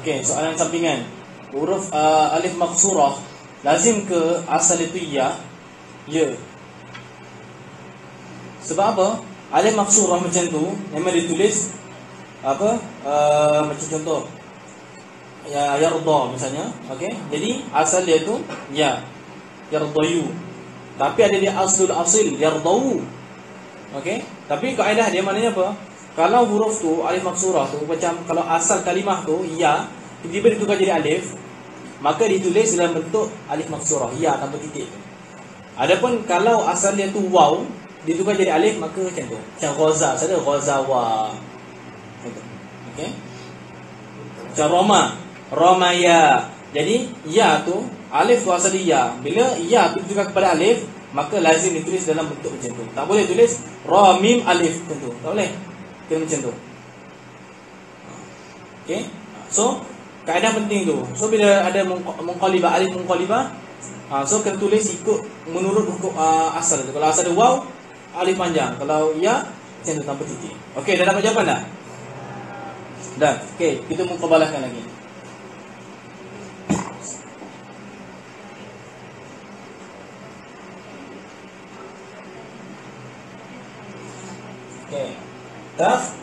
Okey, soalan sampingan. Huruf alif maqsurah lazim ke asal itu ya? Ya. Sebab apa? Alif maqsurah macam tu memang ditulis apa? Macam contoh ya, yarda misalnya. Okey. Jadi asal dia tu ya. Yardayu. Tapi ada dia asil yardau. Okey. Tapi kaedah dia maknanya apa? Kalau huruf tu alif maqsurah tu macam kalau asal kalimah tu ya, tiba-tiba ditukar jadi alif, maka ditulis dalam bentuk alif maqsurah ya tanpa titik. Adapun kalau asal dia tu waw, ditukar jadi alif, maka macam tu. Macam ghaza, ada ghazawa. Okey. Macam Romaya. Jadi ya tu alif tu asal dia. Bila ya tu ditukar kepada alif, maka lazim ditulis dalam bentuk macam tu. Tak boleh tulis ra mim alif macam tu. Tak boleh. Kena macam tu. Okey. So, kaedah penting tu. So bila ada munqalibah, alif munqalibah, so kena tulis ikut menurut hukum asal tu. Kalau asal ada waw, alif panjang. Kalau ya, macam tu tanpa titik. Okey, dah dapat jawapan dah? Dah. Okey, kita muqabalahkan lagi. Okey. Taf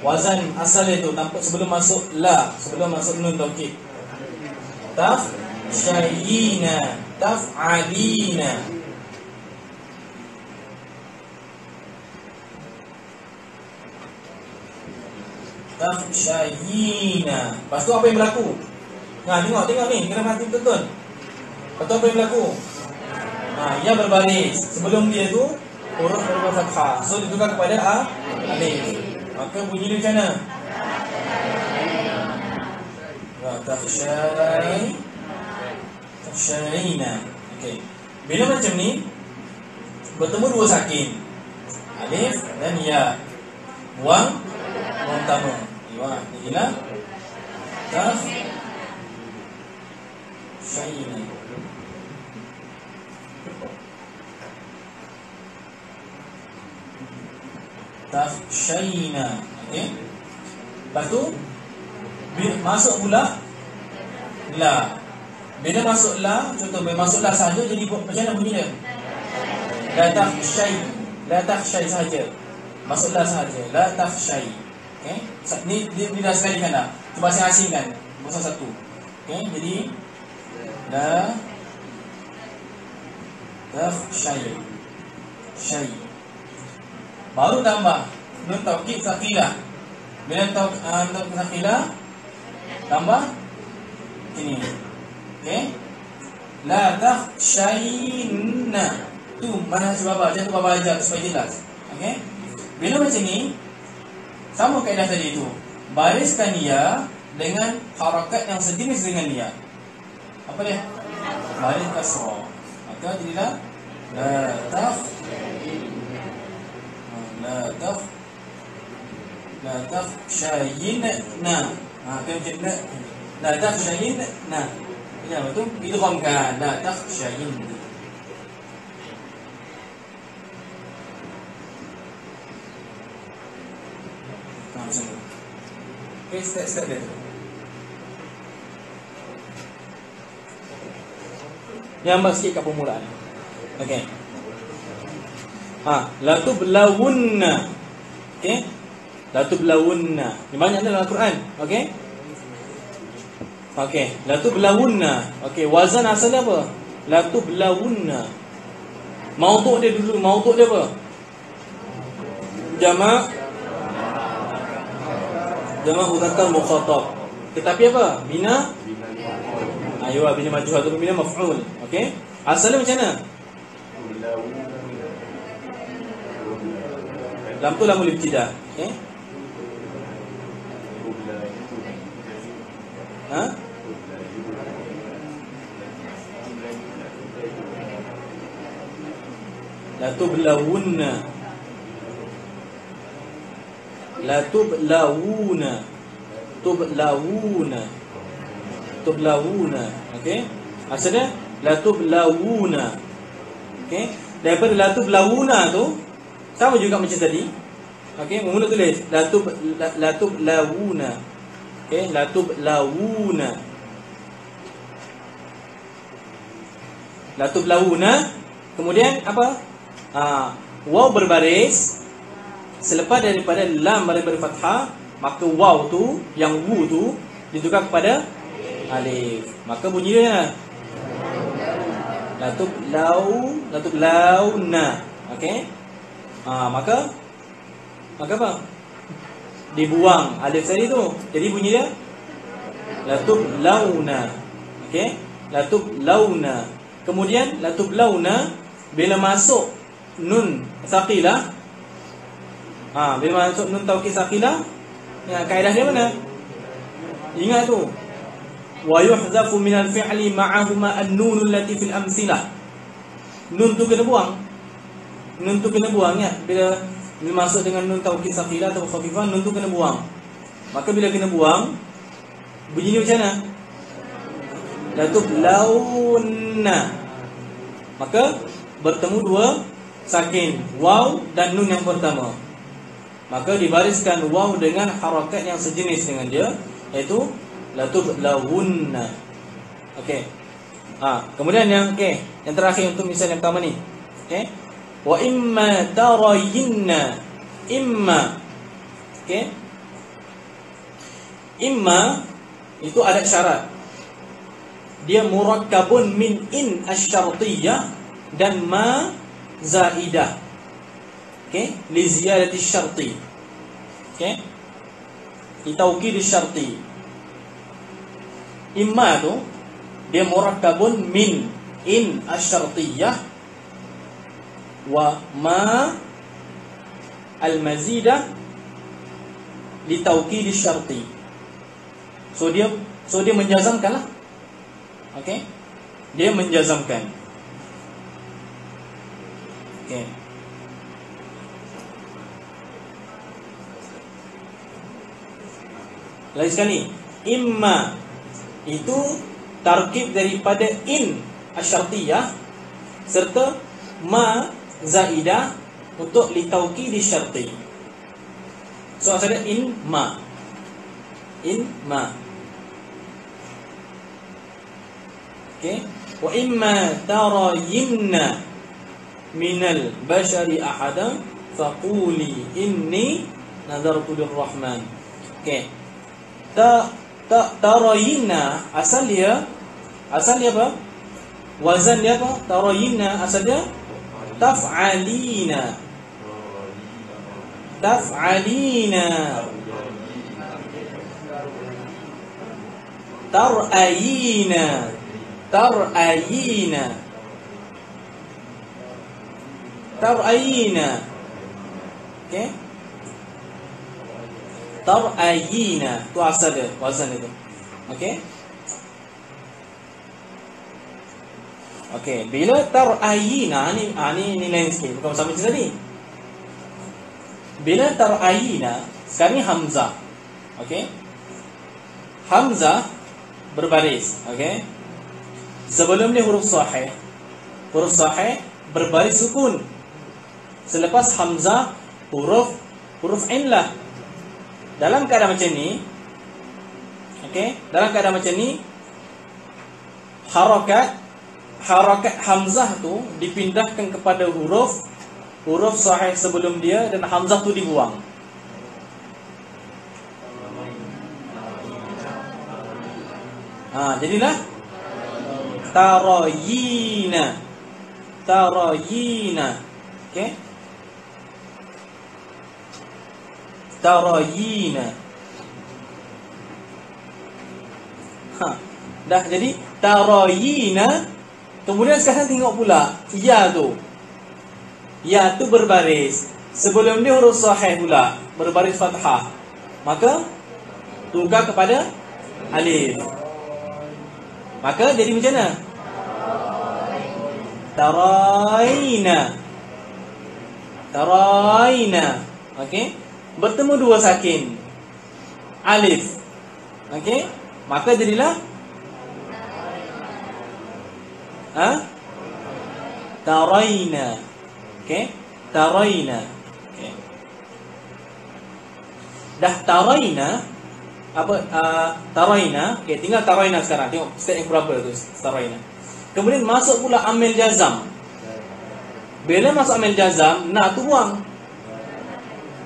wazan asal itu tanpa sebelum masuk la, sebelum masuk nun taukid. Taf syayina, taf'alina. Taf syayina. Lepas tu apa yang berlaku? Nah, tengok ni, kena perhati betul. Lepas tu apa yang berlaku? Ia berbaris. Sebelum dia tu huruf fathah. So ditukar kepada alif. Maka bunyi dia macam mana? Tafsyayina. Okey. Bila macam ni bertemu dua sakin, alif dan ya. Buang pertama. Inilah tafsyayina. Tafsyayina. Okey. Lepas tu masuk pula la. Bila masuk la, contoh bila masuk la saja jadi macam mana bunyi dia? La tafshay saja. Masuk la saja. La tafshay. Okey. Ni dia dah sekali kan dah. Cuba saya asingkan. Bahasa satu. Okey, jadi la tafshay. Shay. Baru tambah nun taukid saqilah. Bila taukid saqilah tambah ini. Okey. La takhshayna. Tu mana sebab macam tu bapa ajar supaya jelas. Okey. Bila macam ni sama kaedah tadi tu. Bariskan ya dengan harakat yang sejenis dengan ya. Apa dia? Baris kasrah. Maka jadilah la takhshayna. Macam la takhshayna. Ya, betul. Idghamkan la takhshayna. Macam tu. Okay, step dia. Yang sikit kat permulaan. Okey. La tublawunna. Okey. La tublawunna. Ini banyak dalam Al-Quran. Okey. Okey, la tublawunna. Okey, wazan asal dia apa? La tublawunna. Maudhu' dia dulu, maudhu' dia apa? Jamak Jamak mudzakkar mukhatab. Tetapi apa? Bina aywa bina majhul atau bina maf'ul. Okey? Asalnya macam mana? Lam tu lamul ibtida. Okey? Ha? La tublawunna. La tublawuna. Tublawuna. Tublawuna. Okey? Asalnya la tublawuna. Okey? Daripada la tublawuna tu sama juga macam tadi. Okey, mula tulis la tublawuna. Okey, la tublawuna. La tublawuna. Kemudian apa? Waw berbaris. Selepas daripada lam berbaris fathah, maka waw tu, yang wu tu ditukar kepada alif. Maka bunyinya la tublawna. Okey? Maka apa? Dibuang alif tadi tu. Jadi bunyi dia la tublawna. Okey? La tublawna. Kemudian la tublawna bila masuk nun saqilah. Bila masuk nun taukid saqilah, ya, kaedah dia mana? Ingat tu. Wa yuhzafu min al-fi'li ma'ahuma an-nun allati fil amsilah. Nun tu kena buang. Nun tu kena buang ya. Bila masuk dengan nun taukid saqilah atau khafifah, nun tu kena buang. Maka bila kena buang, bunyi macam mana? La tublawna. Maka bertemu dua sakin, waw dan nun yang pertama. Maka dibariskan waw dengan harakat yang sejenis dengan dia, iaitu la tublawunna. Okey. Kemudian yang terakhir untuk misal yang pertama ni. Okey. Wa imma tarayinna. Imma. Okey. Imma itu ada syarat. Dia murakkabun min in asy-syartiyyah dan ma zaidah. Okey, li ziyadati syarti. Okey. Li taukid syarti. Imma tu dia murakkabun min in asy-syartiyyah wa ma al-mazidah li taukid syarti. So dia menjazamkanlah. Okey. Dia menjazamkan. Okey. Lagi sekali, imma itu tarkib daripada in asy-syartiyyah serta ma zaidah untuk li taukid syarti. So ada in ma. In ma. Okey. Wa imma tarayinna minal bashari ahadan faquli inni nadartu lirrahman. Okey. Tarayina asal dia apa? Wazan dia apa? Tarayina asal dia taf'alina. Taf'alina. Tarayina. Tarayina. Tarayina. Okey? Tarayina tu asal dia, wazan itu. Okey? Okey, bila tarayina ni lain sikit, bukan sama macam tadi. Bila tarayina, sekarang ni hamzah. Okey? Hamzah berbaris, okey? Sebelum ni huruf sahih. Huruf sahih berbaris sukun. Selepas hamzah huruf illah. Dalam keadaan macam ni, okey, dalam keadaan macam ni harakat hamzah tu dipindahkan kepada huruf sahih sebelum dia dan hamzah tu dibuang. Jadilah tarayina. Tarayina. Okey? Tarayina. Dah jadi tarayina. Kemudian sekarang tengok pula ya tu. Ya tu berbaris. Sebelum dia huruf sahih pula, berbaris fathah. Maka tukar kepada alif. Maka jadi macam mana? Tarayina. Tarayina. Okey. Bertemu dua sakin. Alif. Okey. Maka jadilah tarayna. Okey. Tarayna. Okey. Dah tarayna. Apa tarayna? Okey, tinggal tarayna sekarang. Tengok step yang berapa tu tarayna. Kemudian masuk pula amil jazam. Bila masuk amil jazam, nak tu buang.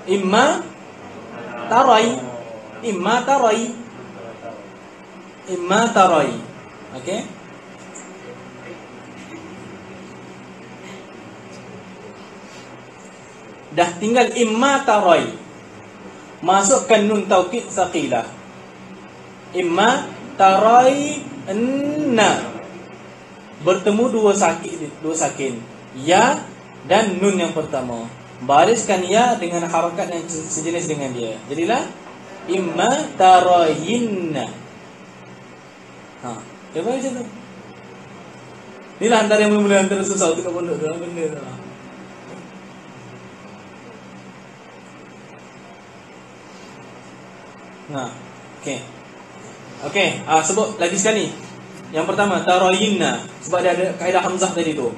Imma tarai. Imma tarai. Imma tarai. Okey. Dah tinggal imma tarai. Masukkan nun taukid saqilah. Imma tarai anna. Bertemu dua sakin. Ya dan nun yang pertama. Bariskan ya dengan harakat yang sejenis dengan dia. Jadilah imma tarayinna. Coba macam tu. Inilah antara yang mula-mula antara susah untuk pondok dalam benda tu. Okey. Okey, sebut lagi sekali. Yang pertama tarayinna, sebab dia ada kaedah hamzah tadi tu.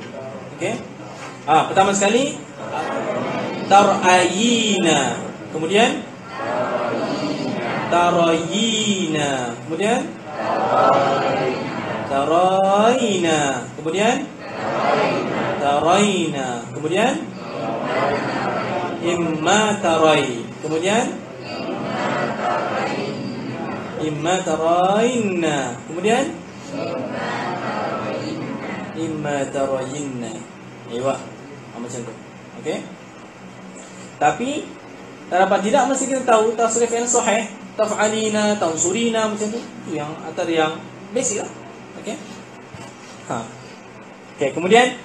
Okey. Pertama sekali tarayina. Kemudian tarayina. Kemudian tarayina. Kemudian tarayina. Kemudian imma tarai. Kemudian imma tarayinna. Kemudian imma tarayinna. Aywa, macam tu. Okey. Tapi tidak mesti kita tahu tasrif yang sahih, taf'alina, tansurina macam tu. Itu yang antara yang basic lah. Okey. Okey, kemudian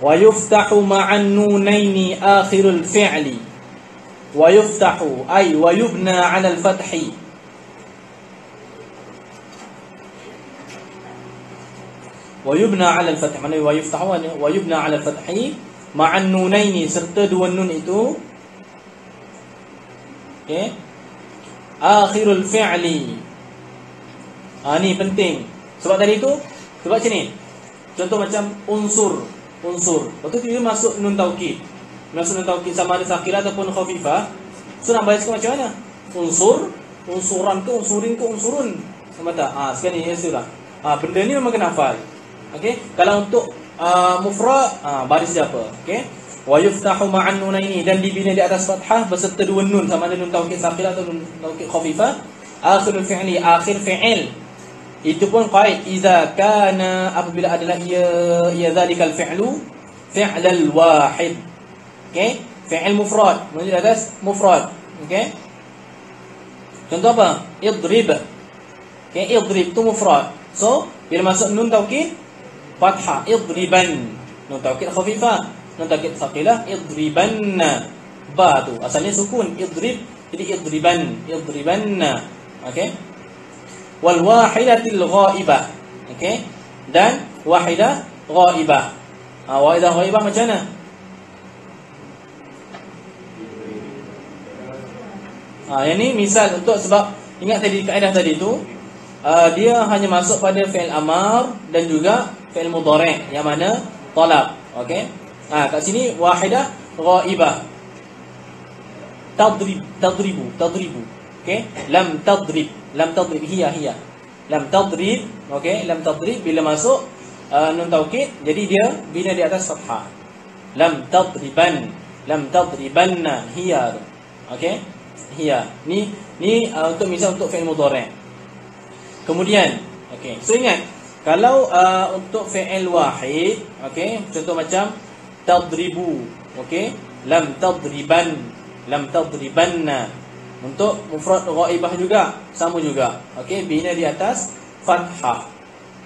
wa yuftahu ma'an nunaini akhirul fi'li. Wa yuftahu ay wa yubna 'ala al-fathi. Wa yubna 'ala al-fath. Mana wa yuftahu wa yubna 'ala al-fathi ma'an nunaini, serta dua nun itu. Okey. Akhirul fi'li. Ni penting. Sebab tadi tu sebab macam ni. Contoh macam unsur. Lepas tu dia masuk nun taukid. Masuk nun taukid sama ada saqilah ataupun khafifah. So nak bariskan macam mana? Unsur, unsuran ke, unsurin ke, unsurun. Sama tak? Sekarang ni istilah. Benda ni memang kena hafal. Okey. Kalau untuk mufrad, baris dia apa? Okey. Wa yuftahu ma'an nunaini, dan dibina di atas fathah beserta dua nun, sama ada nun taukid saqilah atau nun taukid khafifah. Akhirul fi'li, akhir fi'il. Itu pun qaid idza kana, apabila adalah ia zalikal fi'lu fi'lal wahid. Okey, fi'il mufrad, menunjuk atas mufrad. Okey. Contoh apa? Idrib. Okey, idrib tu mufrad. So, bila masuk nun taukid fathah, idriban. Nun taukid khafifah, nun taukid thaqilah, idribanna. Ba tu asalnya sukun, idrib, jadi idribanna. Okey. Wal wahidatil ghaibah. Okey. Dan wahidah ghaibah. Wahidah ghaibah macam mana? Yang ni misal untuk, sebab ingat tadi kaedah tadi tu, dia hanya masuk pada fi'il amar dan juga fi'il mudhari' yang mana talab. Okey. Kat sini wahidah ghaibah. Tadribu. Okey, lam tadrib, hiya. Lam tadrib, okey, lam tadrib bila masuk nun taukid, jadi dia bina di atas fathah. Lam tadribanna, hiya. Okey, hiya. Ni untuk misal untuk fi'il mudhari'. Kemudian, okey, so ingat kalau untuk fi'il wahid, okey, contoh macam tadribu, okey, lam tadribanna. Untuk mufrad ghaibah juga sama juga. Okey, bina di atas fathah.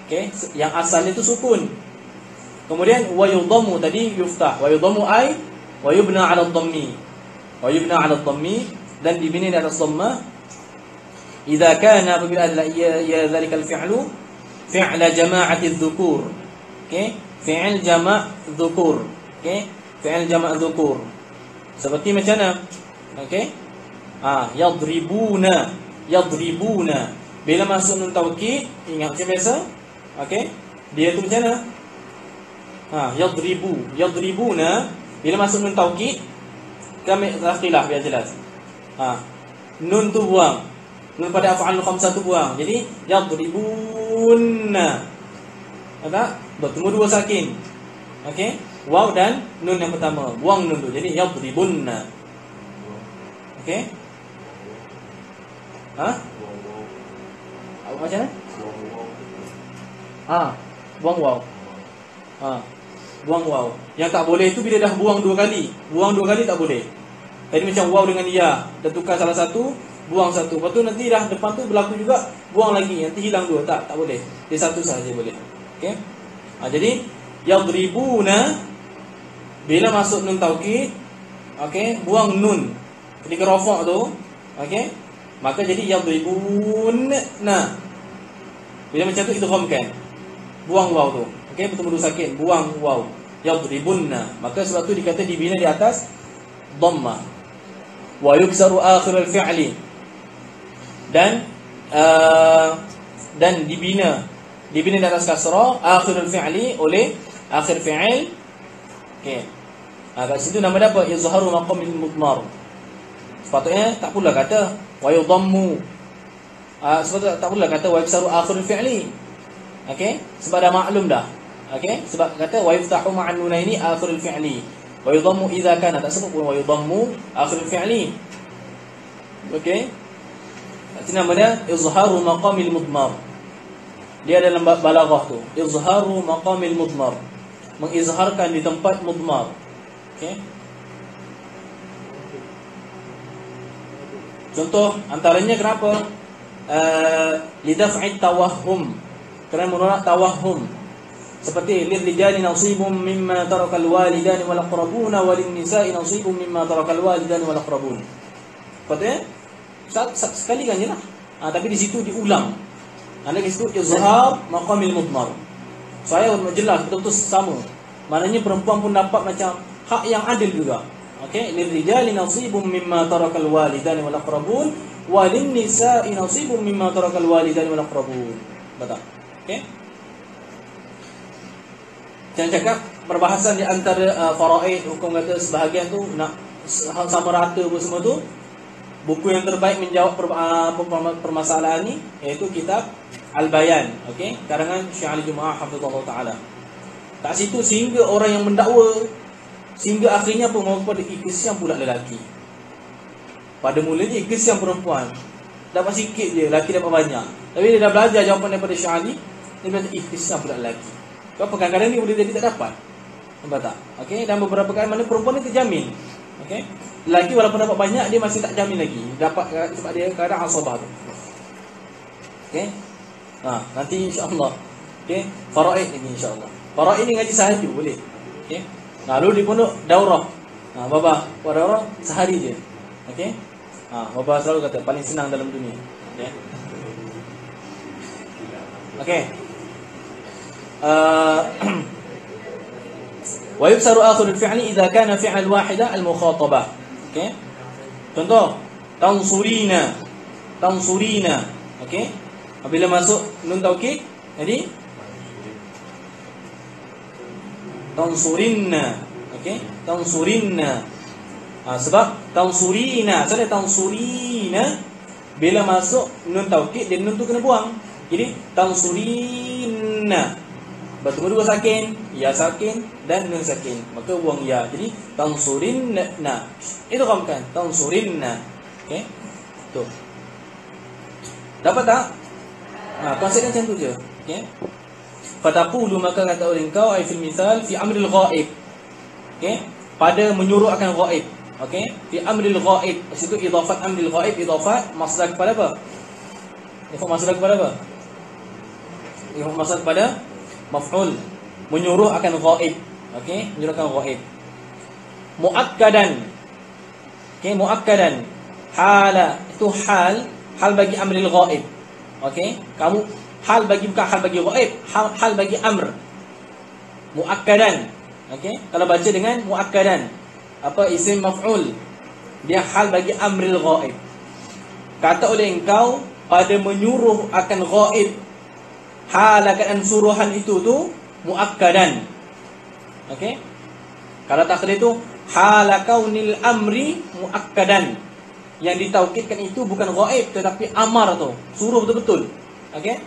Okey, yang asalnya itu sukun. Kemudian wa yudhammu tadi yuftah. Wa yudhammu ay wa yubna 'ala dhammi. Wa yubna 'ala dhammi dan dibina di atas dhammah. Idza kana apabila adalah ya zalikal fi'lu fi'l jama'ati dzukur. Okey, fi'il jama' dzukur. Okey, fi'il jama' dzukur. Seperti macam mana? Okey. Yadribuna. Yadribuna. Bila masuk nun taukid, ingat macam biasa. Okey. Dia tu macam mana? Yadribu. Yadribuna. Bila masuk nun taukid, kami khilaf biar jelas. Nun tu buang. Nun pada af'al khamsah tu buang. Jadi yadribuna. Ada? Bertemu dua sakin. Okey? Waw dan nun yang pertama. Buang nun tu. Jadi yadribunna. Okey? Apa macam mana? Buang waw. Buang waw. Yang tak boleh tu bila dah buang dua kali. Buang dua kali tak boleh. Tadi macam waw dengan ya, dah tukar salah satu, buang satu. Lepas tu nanti dah depan tu berlaku juga, buang lagi, nanti hilang dua. Tak boleh. Dia satu sahaja boleh. Okey. Jadi yadribuna bila masuk nun taukid, okey, buang nun. Ketika rafa' tu, okey, maka jadi yadribunna. Bila macam tu idghamkan. Buang waw tu. Okey, bertemu dua sakin, buang waw. Yadribunna. Maka sebab tu dikata dibina di atas dhammah. Wa yuksaru akhir al-fi'li. Dan dibina di atas kasrah akhir al-fi'li oleh akhir fi'il. Okey. Kat situ nama dia apa? Izharu maqamil mudmar. Sepatutnya tak pula kata wa yudhammu. Sepatutnya tak pula kata wa yuksaru akhir al-fi'li. Okey? Sebab dah maklum dah. Okey? Sebab kata wa yuftahu ma'an nunaini akhir al-fi'li. Wa yudhammu idza kana, tak sebut pun wa yudhammu akhir al-fi'li. Okey? Kat sini nama dia izharu maqamil mudmar. Dia dalam balaghah tu, izharu maqamil mudmar. Mengizharkan di tempat mudmar. Okey? Contoh antaranya kenapa? Lidaf'i tawahhum. Kerana menolak tawahhum. Seperti lirijali nasibum mimma tarakal walidani wal aqrabun walin nisa'i nasibum mimma tarakal walidani wal aqrabun. Patutnya sekali kan jelah. Tapi di situ diulang. Anda di situ izhar maqamil mudmar. Saya jelas betul-betul sama. Maknanya perempuan pun dapat macam hak yang adil juga. Okey, lirijali nasibum mimma tarakal walidani wal aqrabun walin nisa'i nasibum mimma tarakal walidani wal aqrabun. Betul. Okey. Jangan cakap perbahasan di antara faraid, hukum kata sebahagian tu nak sama rata pun semua tu. Buku yang terbaik menjawab permasalahan ni iaitu kitab Al-Bayan, okey, karangan Syekh Ali Jumaah hafizahullah taala. Kat situ sehingga orang yang mendakwa sehingga akhirnya pun mau pada ikisian pula lelaki. Pada mulanya ikisian perempuan. Dapat sikit je, lelaki dapat banyak. Tapi dia dah belajar jawapan daripada Syekh Ali, dia belajar ikisian pula lelaki. Sebab kadang-kadang ni boleh jadi tak dapat. Nampak tak? Okey, dan beberapa kali mana perempuan ni terjamin. Okey. Lelaki walaupun dapat banyak dia masih tak jamin lagi. Dapat sebab dia kadang asabah tu. Okey. Nanti insya-Allah. Okey, faraid ni insya-Allah. Faraid ni ngaji sehari boleh. Okey. Lalu di pondok daurah. Baba, buat daurah sehari je. Okey. Baba selalu kata paling senang dalam dunia. Okey. Okey. Wa yuksaru akhir al-fi'li idza kana fi'l wahida al-mukhatabah. Okey. Contoh, tansurina. Tansurina. Okey. Apabila masuk nun taukid, jadi tansurinna. Okey, tansurinna. Sebab tansurina, sebab tansurina bila masuk nun taukid dan nun tu kena buang. Jadi tansurinna. Bertemu dua sakin, ya sakin dan nun sakin. Maka buang ya. Jadi tansurinna. Itu kan tansurinna. Okey. Tu. Dapat tak? Konsep macam tu je. Okey. Fataqulu, maka kata oleh engkau ai fil misal fi amril ghaib. Okey, pada menyuruh akan ghaib. Okey, fi amril ghaib. Situ idafat amril ghaib, idafat masdar kepada apa? Idafat masdar kepada apa? Idafat masdar kepada maf'ul, menyuruh akan ghaib. Okey, menyuruh akan ghaib. Muakkadan. Okey, muakkadan. Hala, itu hal bagi amril ghaib. Okey, kamu hal bagi, bukan hal bagi ghaib, hal bagi amr. Muakkadan. Okey, kalau baca dengan muakkadan, apa isim maf'ul, dia hal bagi amril ghaib. Kata oleh engkau pada menyuruh akan ghaib, hal akan suruhan itu tu muakkadan. Okey, kalau takdir itu hal kaunil amri muakkadan, yang ditaukidkan itu bukan ghaib tetapi amar tu, suruh betul-betul. Okey,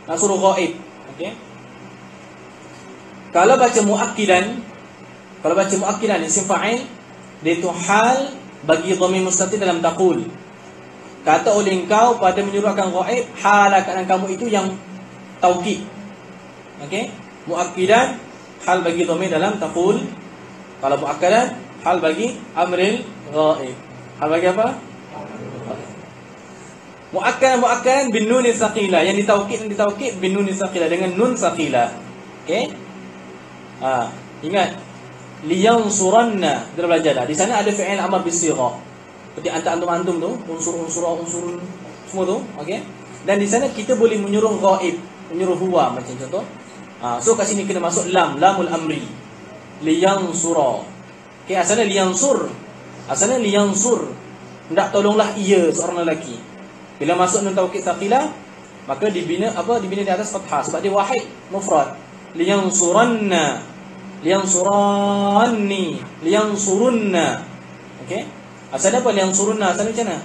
nak suruh ghaib. Okey, kalau baca muakkidan, kalau baca muakkidan isim fa'il, dia itu hal bagi dhamir mustatir dalam taqul. Kata oleh engkau pada menyuruhkan ghaib, hal keadaan kamu itu yang taukid. Okey, muakkidan hal bagi dhamir dalam taqul. Kalau muakkadan hal bagi amril ghaib. Hal bagi apa? Muakkadan bin nun tsaqila, yang ditaukid bin nun tsaqila, dengan nun tsaqila. Okey? Ingat, liyansuranna, kita belajar dah. Di sana ada fi'il amr bisigha. Seperti antum tu, unsur semua tu, okey? Dan di sana kita boleh menyuruh ghaib, menyuruh huwa macam contoh. So kat sini kena masuk lamul amri. Liyansura. Okey, asalnya liyansur. Asalnya liyansur. Hendak tolonglah ia, seorang lelaki. Bila masuk nun taukid tsaqila, maka dibina di atas fathah sebab dia wahid, mufrad. Liyansuranna, liyansuranni, liyansurunna. Okey, asalnya apa liyansurunna? Asalnya macam mana?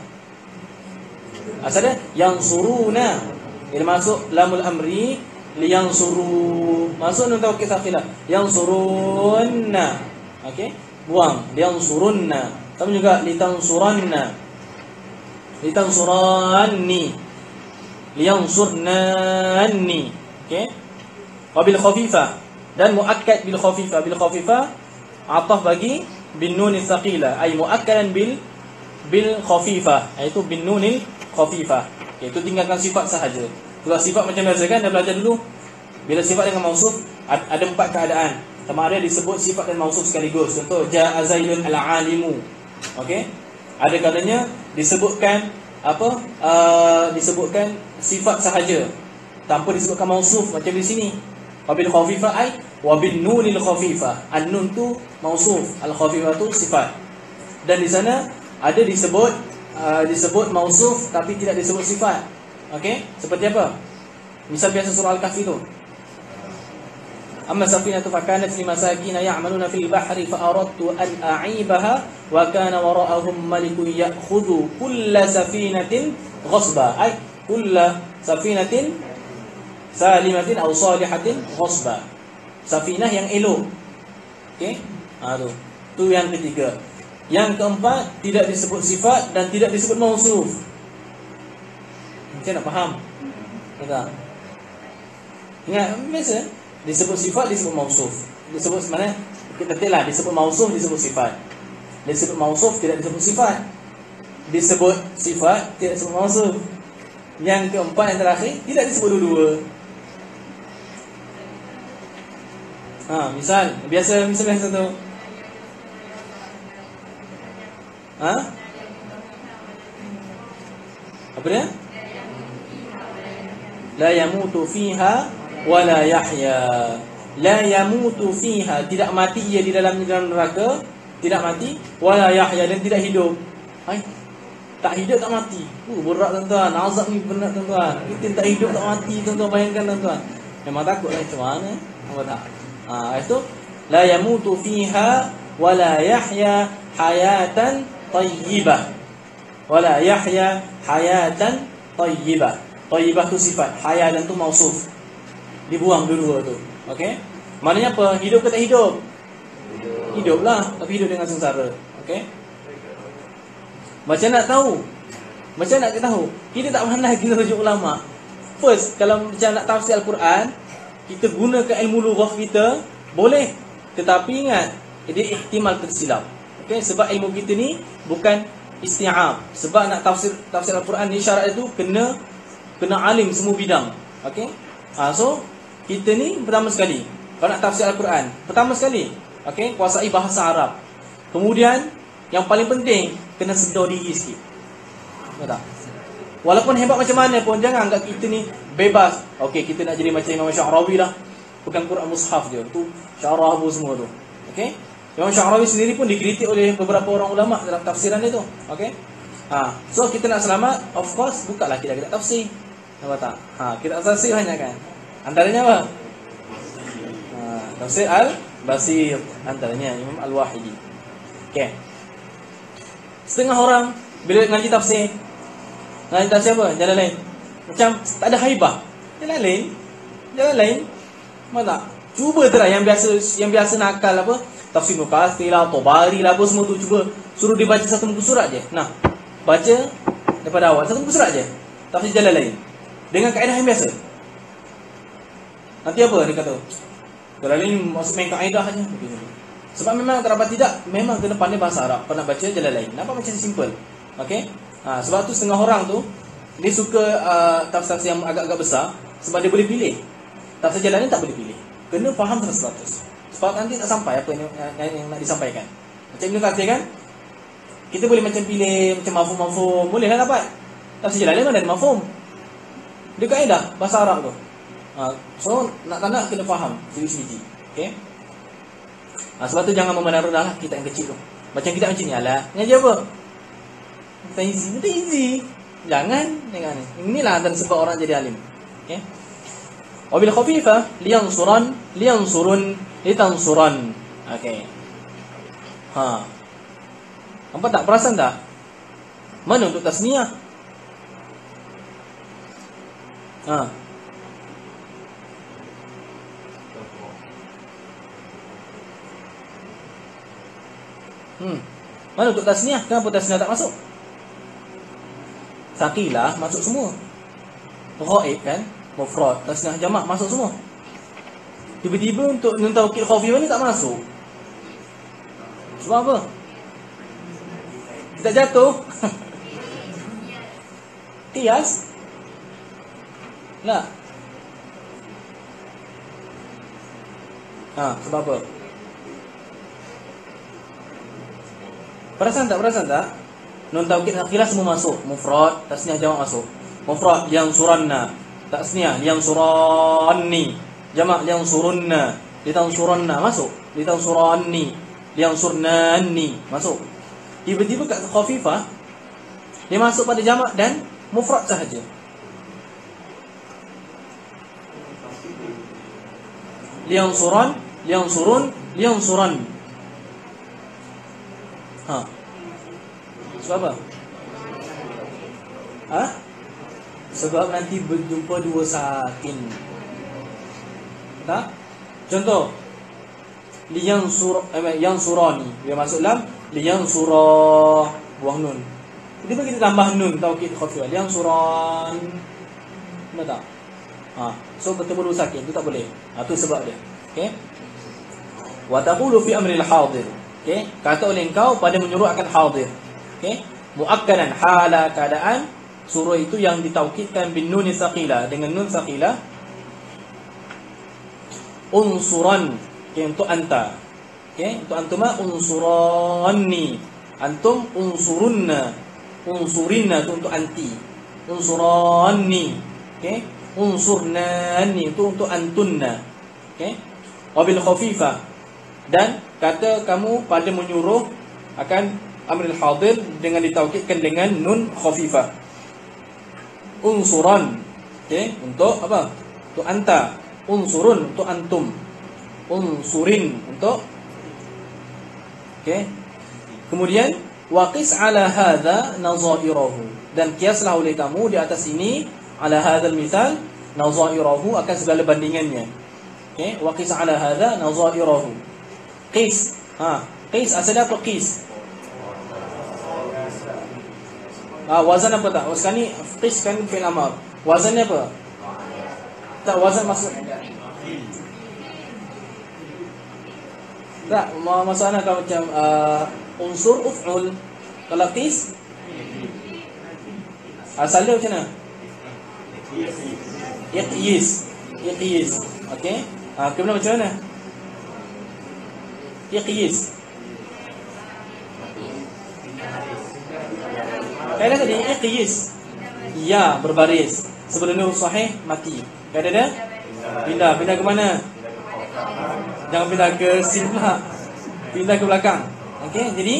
Asalnya yansuruna. Bila masuk lamul amri, liyansuru, masuk nun taukid tsaqila, yansurunna. Okey, buang liyansurunna. Sama juga litansuranna, litansuranni, liyansurnanni. Okey, wabil khafifah, dan muakkad bil khafifah. Bil khafifah ataf bagi bin nun tsaqila, ay muakkadan bil khafifah, iaitu bin nunil khafifah. Iaitu tinggalkan sifat sahaja. Kalau sifat macam biasa kan dah belajar dulu. Bila sifat dengan mausuf ada 4 keadaan. Sama ada disebut sifat dan mausuf sekaligus. Contoh jaa zaidun al-alimu. Okey? Ada kalanya disebutkan apa? Disebutkan sifat sahaja tanpa disebutkan mausuf macam di sini. Wabil khafifah ay wabil nunil khafifah. An-nun tu mausuf, al-khafifah tu sifat. Dan di sana ada disebut mausuf tapi tidak disebut sifat. Okey? Seperti apa? Misal biasa surah Al-Kahfi tu. Amma safinatu fakanat limasakina ya'maluna fil bahri fa aradtu an a'ibaha wa kana wara'ahum malikun ya'khudhu kulla safinatin ghasba, ay kulla safinatin salimatin aw salihatin ghasba. Safinah yang elok. Okey? Tu yang ketiga. Yang keempat, tidak disebut sifat dan tidak disebut mausuf. Macam nak faham? Tak? Ingat biasa disebut sifat, disebut mausuf. Disebut mana? Kita letaklah disebut mausuf, disebut sifat. Disebut mausuf, tidak disebut sifat. Disebut sifat, tidak disebut mausuf. Yang keempat, yang terakhir, tidak disebut dua-dua. Misal biasa tu. Apa dia? La yamutu fiha wa la yahya. La yamutu fiha, tidak mati ia di dalam neraka, tidak mati, wa la yahya, dan tidak hidup. Tak hidup tak mati. Berat tuan-tuan, azab ni berat tuan-tuan. Kita tak hidup tak mati tuan-tuan, bayangkan tuan-tuan. Memang takutlah macam mana? Apa tak? Itu la yamutu fiha wa la yahya hayatan tayyibah. Wa la yahya hayatan tayyibah. Tayyibah tu sifat, hayatan tu mausuf. Dibuang dua-dua tu. Okey? Maknanya apa? Hidup ke tak hidup? Hiduplah, tapi hidup dengan sengsara. Okey? Macam nak tahu? Macam nak tahu? Kita tak pandai kita rujuk ulama. First, kalau macam nak tafsir Al-Quran, kita gunakan ilmu lughah kita, boleh. Tetapi ingat, dia ihtimal tersilap. Okey, sebab ilmu kita ni bukan isti'ab. Sebab nak tafsir Al-Quran ni syarat itu kena alim semua bidang. Okey. So kita ni pertama sekali kalau nak tafsir Al-Quran, pertama sekali okey, kuasai bahasa Arab. Kemudian yang paling penting kena sedar diri sikit. Betul tak? Walaupun hebat macam mana pun jangan anggap kita ni bebas. Okey, kita nak jadi macam Imam Sya'rawi lah. Bukan Quran mushaf dia, tu syarah apa semua tu. Okey. Imam Sya'rawi sendiri pun dikritik oleh beberapa orang ulama dalam tafsiran dia tu. Okey. So kita nak selamat, of course bukalah kita tafsir. Nampak tak? Kita tafsir banyak kan. Antaranya apa? Tafsir Al-Basir, antaranya Imam Al-Wahidi. Okey. Setengah orang bila ngaji tafsir apa? Jalan lain. Macam tak ada haibah. Jalan lain. Mana? Cuba terah yang biasa nakal apa? Tafsir Mukaththir lah, Tabari lah, apa semua tu cuba suruh dia baca satu muka surat je. Nah, baca daripada awal satu muka surat je. Tafsir jalan lain. Dengan kaedah yang biasa. Nanti apa dia kata? Jalan lain maksud main kaedah saja. Sebab memang terdapat tidak, memang kena pandai bahasa Arab. Kalau nak baca jalan lain. Nampak macam simple. Okey? Sebab tu setengah orang tu dia suka tafsir yang agak-agak besar sebab dia boleh pilih. Tafsir jalan lain tak boleh pilih. Kena faham 100%. Sebab nanti tak sampai apa yang nak disampaikan. Macam Ibn Kathir kan, kita boleh macam pilih macam mafhum, boleh lah dapat. Tafsir jalan lain mana ada mafhum. Dia kaedah bahasa Arab tu. So nak tak nak kena faham sedikit-sedikit. Okey. Sebab tu jangan memandang rendah lah kita yang kecil tu. Macam kita macam ni, alah ngaji apa? Kita easy. Jangan. Inilah antara sebab orang jadi alim. Okey. Wabil khafifah liyansurun litansuran. Okey. Nampak tak, perasan tak? Mana untuk tasniah? Mana untuk tasniah? Kenapa tasniah tak masuk? Saqilah masuk semua. Ghaib kan, mufrad, tasniah jamak masuk semua. Tiba-tiba untuk nun taukid khafifah ni tak masuk. Sebab apa? Kita jatuh. Qiyas? Lah. Sebab apa? Perasan tak? Nun taukid akhilah semua masuk. Mufrad, tasniah jamak masuk. Mufrad yang suranna, tasniah yang suranni, jamak yang surunna, litansuranna masuk. Litansuranni, yang surnanni masuk. Tiba-tiba kat khafifah dia masuk pada jamak dan mufrad sahaja. Liang surun, liang suran. Sebab apa? Sebab nanti berjumpa dua sakin. Tak? Contoh, yang surani dia masuk lam, yang surah buang nun. Jadi kita tambah nun taukid khafifah. Yang suran. Betul tak? So betul-betul sakin, itu tak boleh. Itu sebab dia. Okey. Wa taqulu fi amri al-hadir. Okey, kata oleh engkau pada menyuruh akan hadir. Okey, muakkadan hala keadaan suruh itu yang ditaukidkan bin nun saqilah, dengan nun saqilah. Unsuran, okey, untuk anta. Okey, untuk antuma unsuranni. Antum unsurunna. Unsurinna itu untuk anti. Unsuranni. Okey, unsurnani itu untuk antunna. Okey, wabil khafifah, dan kata kamu pada menyuruh akan amril hadir dengan ditaukidkan dengan nun khafifah. Unsuran, okey, untuk apa? Untuk anta. Unsurun untuk antum. Unsurin untuk, okey. Kemudian waqis ala hadza nazairahu, dan kiaslah oleh kamu di atas ini ala hadzal misal nazairahu, akan segala bandingannya. Okey, waqis ala hadza nazairahu. Qis. Qis asalnya apa qis? Wazan apa tak? Sekarang ni qis kan fi'il amr. Wazannya apa? Tak, wazan maksud Tak, masalah kalau macam unsur uf'ul. Kalau qis asal dia macam mana? Iqyis. Okey. Kemudian macam mana? Iqyis. Kaedah tadi iqyis. Ya, berbaris. Sebelum huruf sahih mati. Kaedah dia pindah ke mana? Jangan pindah ke sin pula. Pindah ke belakang. Okey, jadi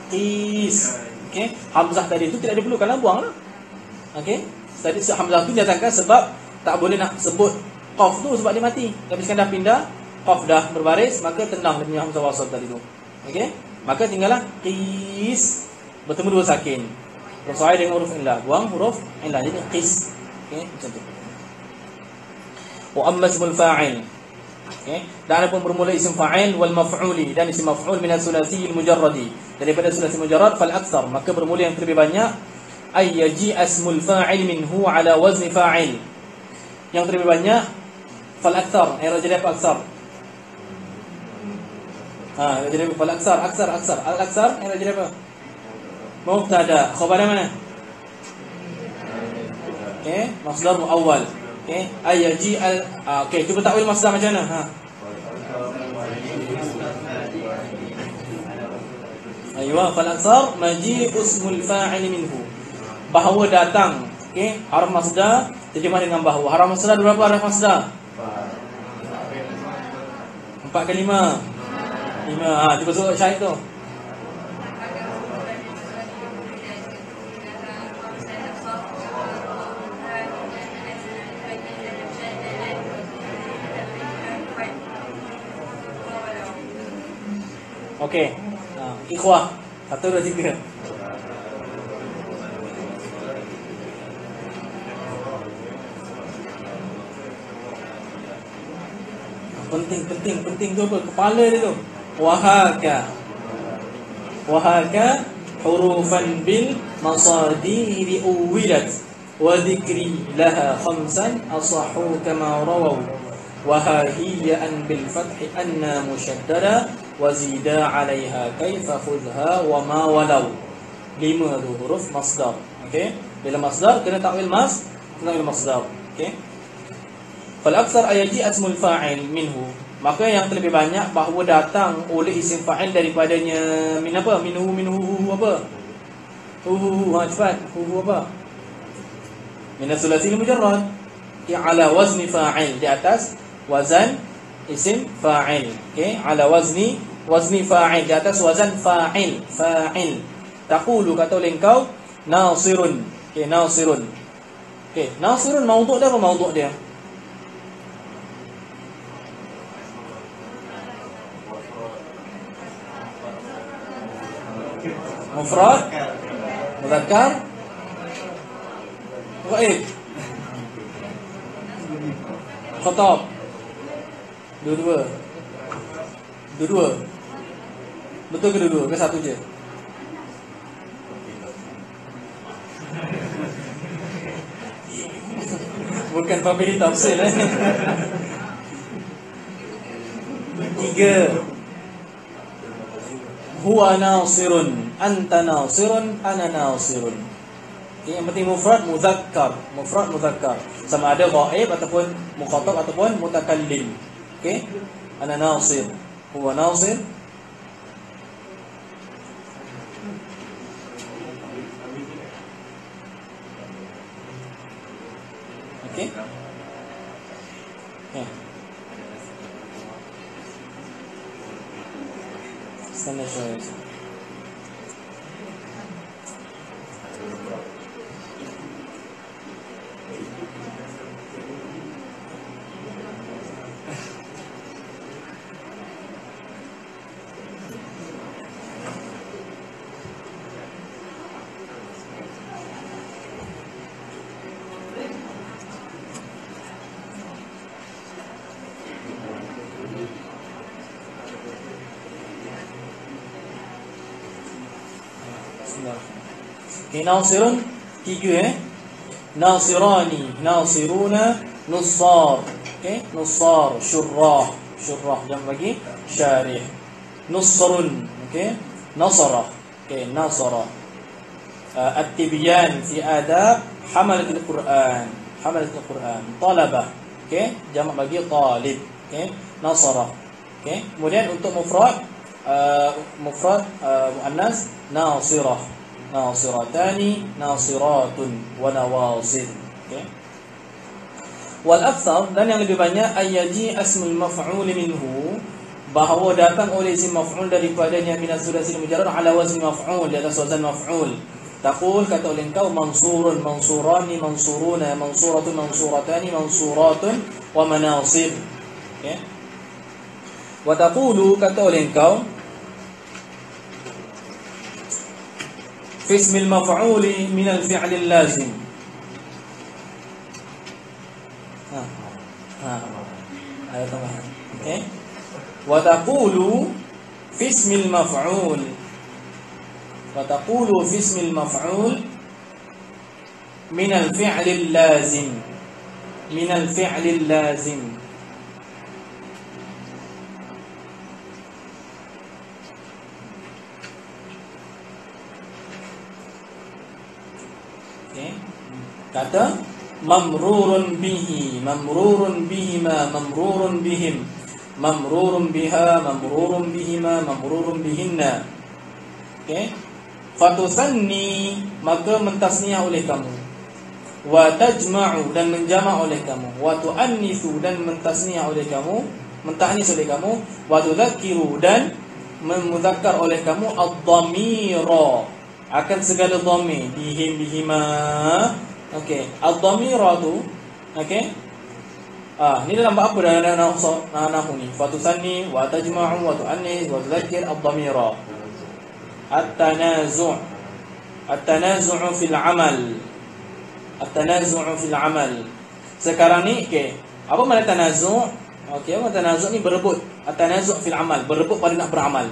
qis. Okey, hamzah tadi itu tidak diperlukan, buanglah. Okey, tadi hamzah itu didatangkan sebab tak boleh nak sebut qaf tu sebab dia mati. Tapi sekarang dah pindah, qaf dah berbaris, maka tendang dia punya hamzah wasal tadi tu. Okey, maka tinggallah qis bertemu dua sakin. Sesuai dengan huruf illah, buang huruf illah jadi qis. Okey, macam tu. Wa amma ismul fa'il. Okey, dan adapun bermula isim fa'il wal maf'uli dan isim maf'ul min as-sulasi al-mujarradi, daripada sulasi mujarrad fal aktsar, maka bermula yang terlebih banyak ay yaji asmul fa'il minhu ala wazni fa'il. Yang terlebih banyak fal aktsar, jadi apa aktsar? Jadi fal aktsar, al aktsar jadi apa? Mubtada, khabar mana? Okey, masdar muawwal. Okey, ay yaji al okey, cuba takwil masdar macam mana? Aywa, fal aktsar maji ismul fa'il minhu. Bahawa datang. Okey, harf masdar terjemah dengan bahawa. Harf masdar berapa harf masdar? 4 ke 5? 5. Cuba suruh Syahid tu. Okey. Ikhwah 1, 2, 3. Penting tu apa? Kepala dia tu. Wahaka hurufan bil masadiri uwilat wa dhikri laha khamsan asahhu kama rawaw wa hiya an bil fathi anna mushaddada wa zida 'alaiha kaifa khudha wa ma walau. 5 tu huruf masdar. Okey, bila masdar kena takwil masdar. Okey, fal aktsar ayaji asmul fa'il minhu, maka yang terlebih banyak bahawa datang oleh isim fa'il daripadanya. Min apa? Minhu apa? Cepat. Apa? Min as-sulasi al-mujarrad. Ala wazni fa'il, di atas wazan isim fa'il. Okey, ala wazni fa'il, di atas wazan fa'il. Taqulu, kata oleh engkau, nasirun. Okey, nasirun. Okey, nasirun maudhu' dia apa maudhu' dia? Mufrad, mudzakkar, ghaib, khatab. Dua-dua. Betul ke dua-dua? Ke satu je? Bukan family tafsir. 3. Huwa nasirun, anta nasirun, ana nasirun. Yang penting mufrad mudzakkar. Sama ada ghaib ataupun mukhatab ataupun mutakallim. Okey? Ana nasir, huwa nasir. Okey? Sana şöyle. Nasirun 3 Nasirani, nasiruna, nussar. Okey, nussar, syurrah. syurrah, jamak bagi syarih. Nusrun, okey, nasara, okey, nasara. At-tibyan fi adab hamalatul Quran, hamalatul Quran. Talabah, okey, jamak bagi talib, okey, nasara. Okey, kemudian untuk mufrad muannas nasirah, nasiratani, nasiratun wa nawasir. Okey. Wal akthar, dan yang lebih banyak ayyaji asmul maf'ul minhu, bahawa datang oleh isim maf'ul daripadanya min as-sulasil mujarrad ala wazni maf'ul, di atas wazan maf'ul. Taqul, kata oleh engkau, mansurun, mansurani, mansuruna, mansuratun, mansuratani, mansuratun wa manasib. Okey. Wa taqulu, kata oleh engkau, fi ismil maf'ul min al-fi'l al-lazim. Ayat tambahan. Okey. Wa taqulu fi ismil maf'ul. Wa taqulu fi ismil maf'ul min al-fi'l al-lazim. Min al-fi'l al-lazim. Okey. Kata mamrurun bihi, mamrurun bihima, mamrurun bihim, mamrurun biha, mamrurun bihima, mamrurun bihinna. Okey. Fatusanni, maka mentasniah oleh kamu. Wa tajma'u, dan menjama' oleh kamu. Wa tu'annithu, dan mentasniah oleh kamu, mentahnis oleh kamu. Wa tudzakiru, dan memudzakkar oleh kamu ad-dhamira, akan segala dhamir, bihim, bihima. Okey, ad-dhamira tu, okey. Ni dalam bab apa dalam nahwu ni? Fatusanni wa tajma'u wa tu'annis wa tudzakkir ad-dhamira. At-tanazu', at-tanazu'u fil 'amal. At-tanazu'u fil 'amal. Sekarang ni, okey, apa makna tanazu'? Okey, apa tanazu' ni? Berebut. At-tanazu' fil 'amal, berebut pada nak beramal.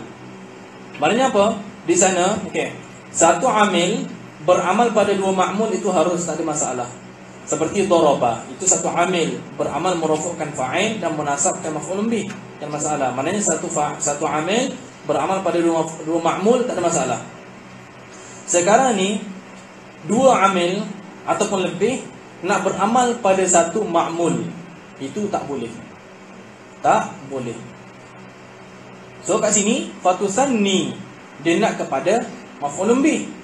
Maknanya apa? Di sana, okey, satu amil beramal pada dua ma'mul, itu harus, tak ada masalah. Seperti daraba, itu satu amil beramal merofokkan fa'il dan menasabkan maf'ul bih, tak ada masalah. Maknanya satu amil beramal pada dua ma'mul, tak ada masalah. Sekarang ni dua amil ataupun lebih nak beramal pada satu ma'mul, itu tak boleh. Tak boleh. So kat sini fatusanni, dia nak kepada maf'ul bih.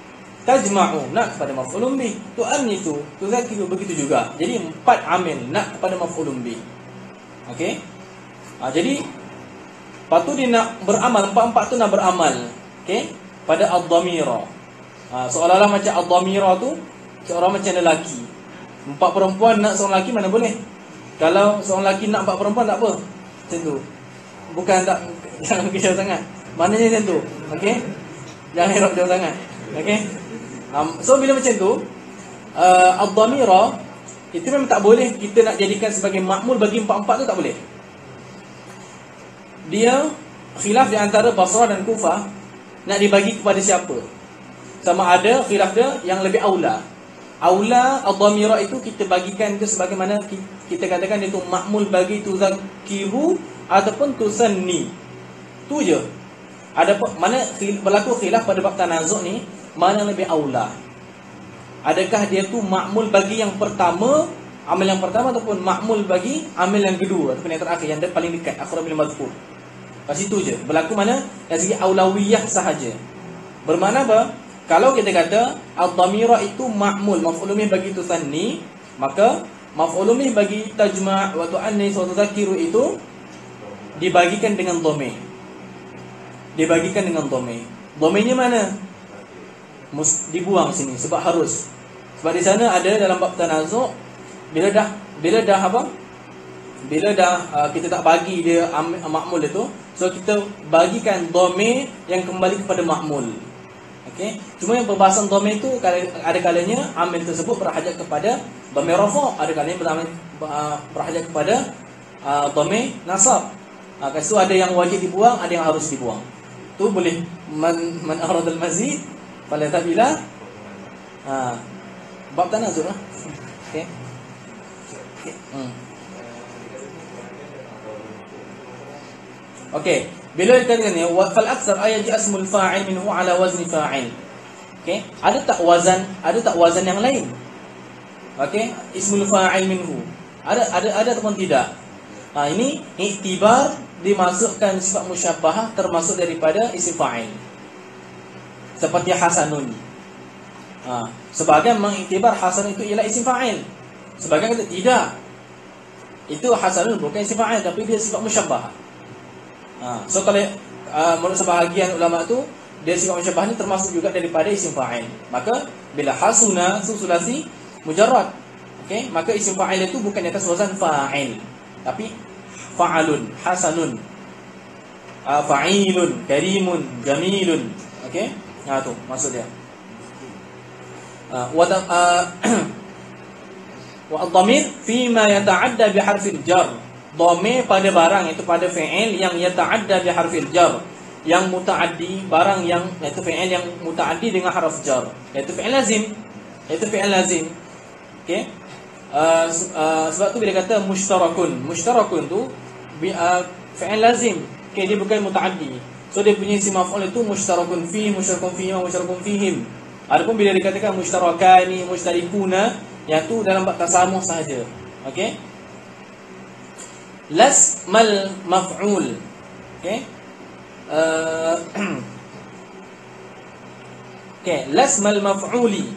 Tajma'u, nak kepada maf'ul bih. Tu'annithu, tudzakiru, begitu juga. Jadi empat amil nak kepada maf'ul bih. Okey. Jadi patut dia nak beramal, empat-empat tu nak beramal, okey, pada ad-dhamira. Seolah-olah macam ad-dhamira tu seorang macam lelaki. Empat perempuan nak seorang lelaki, mana boleh. Kalau seorang lelaki nak empat perempuan, tak apa. Macam tu. Bukan tak, jangan pergi jauh sangat. Maknanya macam tu. Okey. Jangan herok jauh sangat. Okey. So bila macam tu, ad-dhamira itu memang tak boleh kita nak jadikan sebagai ma'mul bagi empat-empat tu, tak boleh. Dia khilaf di antara Basrah dan Kufah, nak dibagi kepada siapa. Sama ada khilaf dia yang lebih aula. Aula ad-dhamira itu kita bagikan itu sebagaimana kita katakan itu ma'mul bagi tuzakiru ataupun tusanni. Tu je. Ada mana berlaku khilaf pada bab tanazu' ni, mana lebih aula. Adakah dia tu ma'mul bagi yang pertama, amal yang pertama, ataupun ma'mul bagi amal yang kedua ataupun yang terakhir, yang paling dekat, aqrab bil mazkur. Kat situ je berlaku mana dari segi aulawiyah sahaja. Bermakna apa? Kalau kita kata ad-dhamira itu ma'mul, maf'ul bih bagi tusanni, maka maf'ul bih bagi tajma' wa tu'annis wa tudzakiru itu dibagikan dengan dhamir. Dibagikan dengan dhamir. Dhamirnya mana? Dibuang sini sebab harus. Sebab di sana ada dalam bab tanazu', bila dah apa? Bila dah kita tak bagi dia ma'mul itu, so kita bagikan dhamir yang kembali kepada ma'mul. Okey. Cuma yang perbahasan dhamir itu ada kalanya amil tersebut berhajat kepada dhamir rafa', ada kalanya berhajat kepada dhamir nasab. Kat situ ada yang wajib dibuang, ada yang harus dibuang. Tu boleh man aradal mazid fala tabila. Bab tanazu' lah. Okey. Okey, bila dikatakan ni wa fal aktsar ayat asmul fa'il minhu ala wazni fa'il. Okey, ada tak wazan yang lain? Okey, ismul fa'il minhu. Ada ataupun tidak? Ini iktibar dimasukkan sifat musyabbahah termasuk daripada isim fa'il. Seperti hasanun. Sebagian mengiktibar hasan itu ialah isim fa'il. Sebagian kata tidak. Itu hasanun bukan isim fa'il tapi dia sifat musyabbahah. So kalau menurut sebahagian ulama tu dia sifat musyabbahah ni termasuk juga daripada isim fa'il. Maka bila hasuna sulasi mujarrad, okey, maka isim fa'il itu bukan di atas wazan fa'il tapi fa'alun, hasanun, fa'ilun, karimun, jamilun. Okey, tu maksud dia. Wa ad-dhamir fima yata'adda bi harfil jar. Dhamir pada barang, itu pada fi'il yang yata'adda bi harfil jar, yang mutaaddi, barang yang iaitu fi'il yang mutaaddi dengan harf jar, iaitu fi'il lazim. Okey. Sebab tu bila kata mushtarakun tu fi'il lazim. Okey, dia bukan mutaaddi. So dia punya isim maf'ul itu mushtarakun fi, mushtarakun fihi, mushtarakun fihim. Adapun bila dikatakan mushtarakani, mushtarikuna, yang tu dalam bab tasamuh sahaja. Okey. Lasmal maf'ul. Okey. Okey, lasmal maf'uli.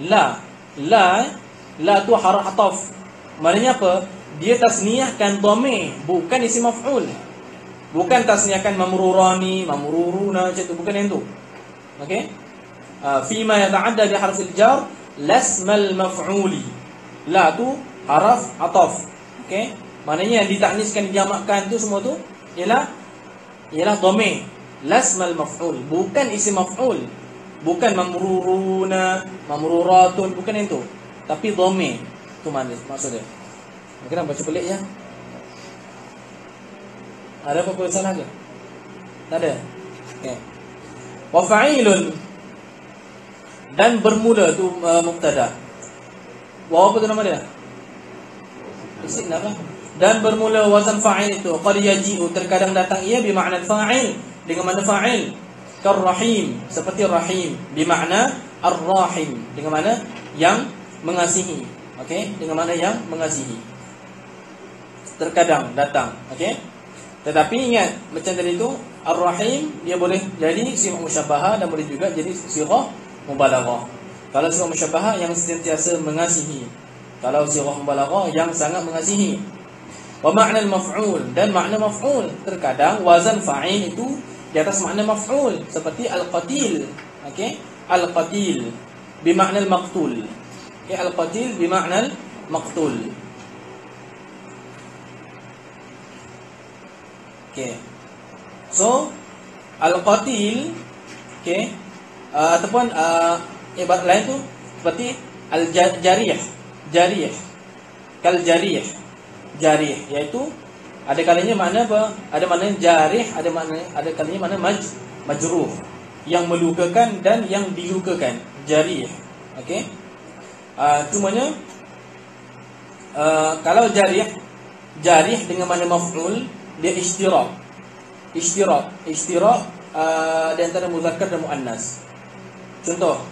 La tu harf ataf. Maknanya apa? Dia tasniyahkan dhamir, bukan isim maf'ul. Bukan tasniyahkan mamrurani, mamruruna, macam tu, bukan yang tu. Okey? Fima yata'adda bi harfil jar lasmal maf'uli. La tu harf ataf. Okey? Maknanya yang ditakniskan, dijamakkan tu semua tu ialah dhamir. Lasmal maf'ul, bukan isim maf'ul. Bukan mamruruna, mamruratun, bukan yang tu. Tapi dhamir. Tu maksud dia. Mungkin baca pelik ya. Ada apa-apa salah ke? Tak ada. Okey. Wa fa'ilun, dan bermula tu mubtada. Wa apa tu nama dia? Isim apa? Dan bermula wazan fa'il itu qad yaji'u, terkadang datang ia bermakna fa'il, dengan makna fa'il. Karrahim, seperti rahim, bermakna ar-rahim, dengan makna yang mengasihi. Okey, dengan makna yang mengasihi. Terkadang datang, okey. Tetapi ingat, macam tadi tu ar-rahim dia boleh jadi sifat musyabbahah dan boleh juga jadi sifat mubalaghah. Kalau sifat musyabbahah yang sentiasa mengasihi, kalau sifat mubalaghah yang sangat mengasihi. Wa makna al-maf'ul, dan makna maf'ul, terkadang wazan fa'il itu di atas makna maf'ul, seperti al-qatil. Okey, al-qatil bermakna al-maqtul. Okey, al-qatil bermakna al-maqtul. Okey. So al-qatil, okey, ataupun ibarat lain tu seperti al-jarih, kal jarih, iaitu ada kalanya makna apa? Ada makna jarih, ada kalanya makna majruh, yang melukakan dan yang dilukakan, jarih. Okey. Cumanya kalau jarih dengan makna maf'ul, dia ishtirak di antara muzakkar dan muannas. Contoh,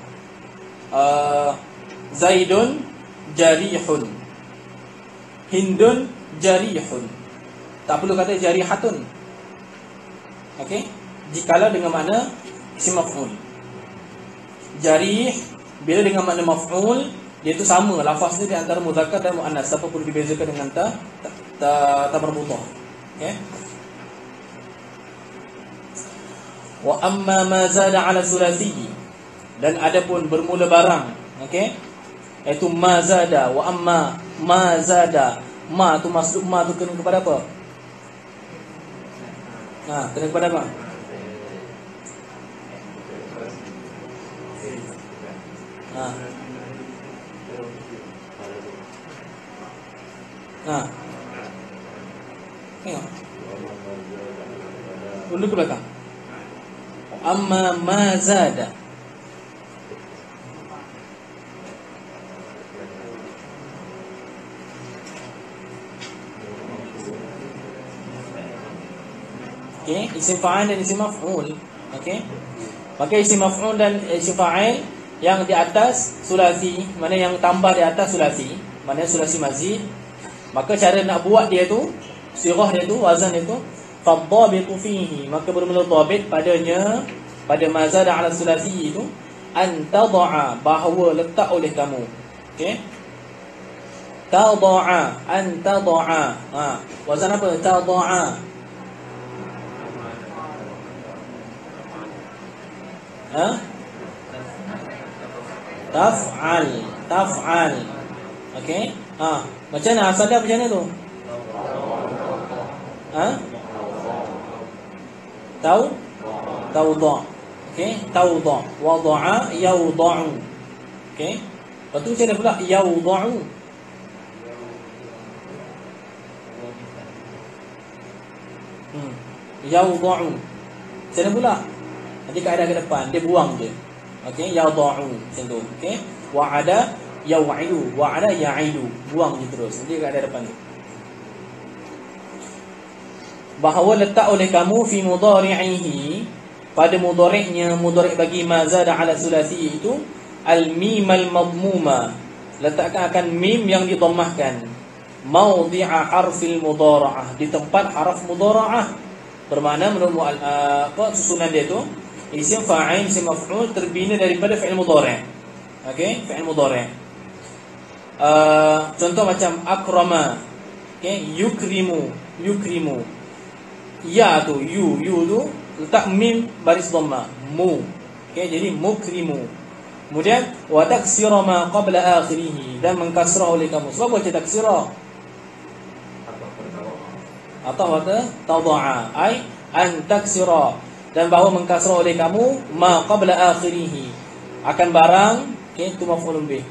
Zaidun jarihun, Hindun jarihun. Tak perlu kata jarihatun. Okey, jikalau dengan makna isim maf'ul. Jarih bila dengan makna maf'ul, dia tu sama lafaz dia di antara muzakkar dan muannas, tak perlu dibezakan dengan ta marbutah. Okey. Wa amma ma zada ala sulasi, dan adapun bermula barang, okey, iaitu ma zada. Wa amma ma zada, ma tu maksud ma tu kena kepada apa? Kena kepada apa? Tengok. Undur ke belakang. Amma ma zada. Okey, isim fa'il dan isim maf'ul. Okey. Maka isim maf'ul dan isim fa'il yang di atas sulasi, mana yang tambah di atas sulasi, mana sulasi mazid, maka cara nak buat dia tu, sirah dia tu, wazan dia tu, fadhabitu fihi, maka bermula dhabit padanya, pada mazad ala sulasi itu, an tad'a, bahawa letak oleh kamu. Okey. Tad'a, an tad'a. Wazan apa? Tad'a. Taf'al, taf'al. Okey. Macam mana asal dia macam mana tu? Tawda. Okey, tawda. Wada'a yawda'u. Okey. Lepas tu macam mana pula yawda'u? Yawda'u. Macam mana pula? Nanti kaedah ke depan, dia buang je. Okey, yawda'u macam tu. Okey. Wa'ada yaw'idu, wa'ada ya'idu, buang je terus. Nanti kaedah depan tu. Bahawa letak oleh kamu fi mudhari'ihi, pada mudhari'nya, mudhari' bagi ma zada ala sulasi itu, al-mim al-madmuma, letakkan akan mim yang didhammahkan, mawdi'a harfil mudhara'ah, di tempat haraf mudhara'ah. Bermakna menurut susunan dia tu, isim fa'il, isim maf'ul terbina daripada fi'il mudhari'. Okey, fi'il mudhari'. Contoh macam akrama. Okey, yukrimu, yukrimu. Ya tu, you tu letak mim baris dhamma, mu. Okey, jadi mukrimu. Kemudian wa taksira ma qabla akhirih, dan mengkasrah oleh kamu. Sebab baca taksira atau kata tad'a, ai an taksira, dan bahawa mengkasrah oleh kamu ma qabla akhirih, akan barang, okey, itu maf'ulun bih,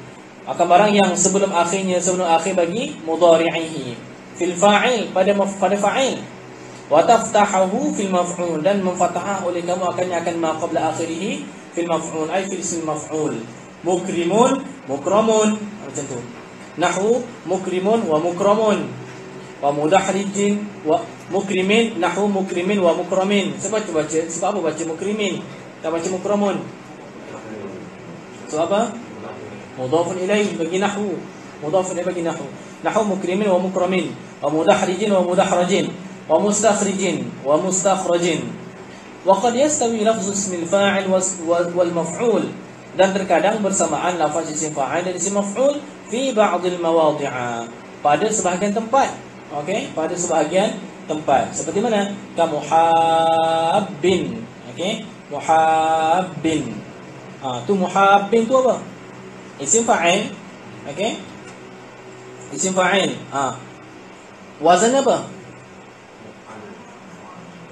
akan barang yang sebelum akhirnya, sebelum akhir bagi mudhari'ihi, fil fa'il, pada fa'il, wa taftahu fil maf'ul, dan memfathah oleh kamu akan ma qabla akhirih fil maf'ul, ai fil ism maf'ul. Mukrimun, mukramun, macam tu. Nahwu mukrimun wa mukramun, wa mudahrijin wa mukrimin, nahwu mukrimin wa mukramin. Sebab apa baca mukrimin, tak baca mukramun? Sebab apa? Mudhafun ilaih bagi nahwu, mudhafun ilaih bagi nahwu. Nahwu mukrimin wa mukramin, wa mudahrijin wa mudahrajin, wa mustakhrijin wa mustakhrajin. Wa qad yastawi lafzu ismil fa'il wal maf'ul, dan terkadang bersamaan lafaz isim fa'il dan isim maf'ul fi ba'dil mawadhi'a, pada sebahagian tempat. Okey, pada sebahagian tempat. Seperti mana? Ka muhabbin. Okey, muhabbin. Tu muhabbin tu apa? Isim fa'il. Okey, isim fa'il. Wazan apa?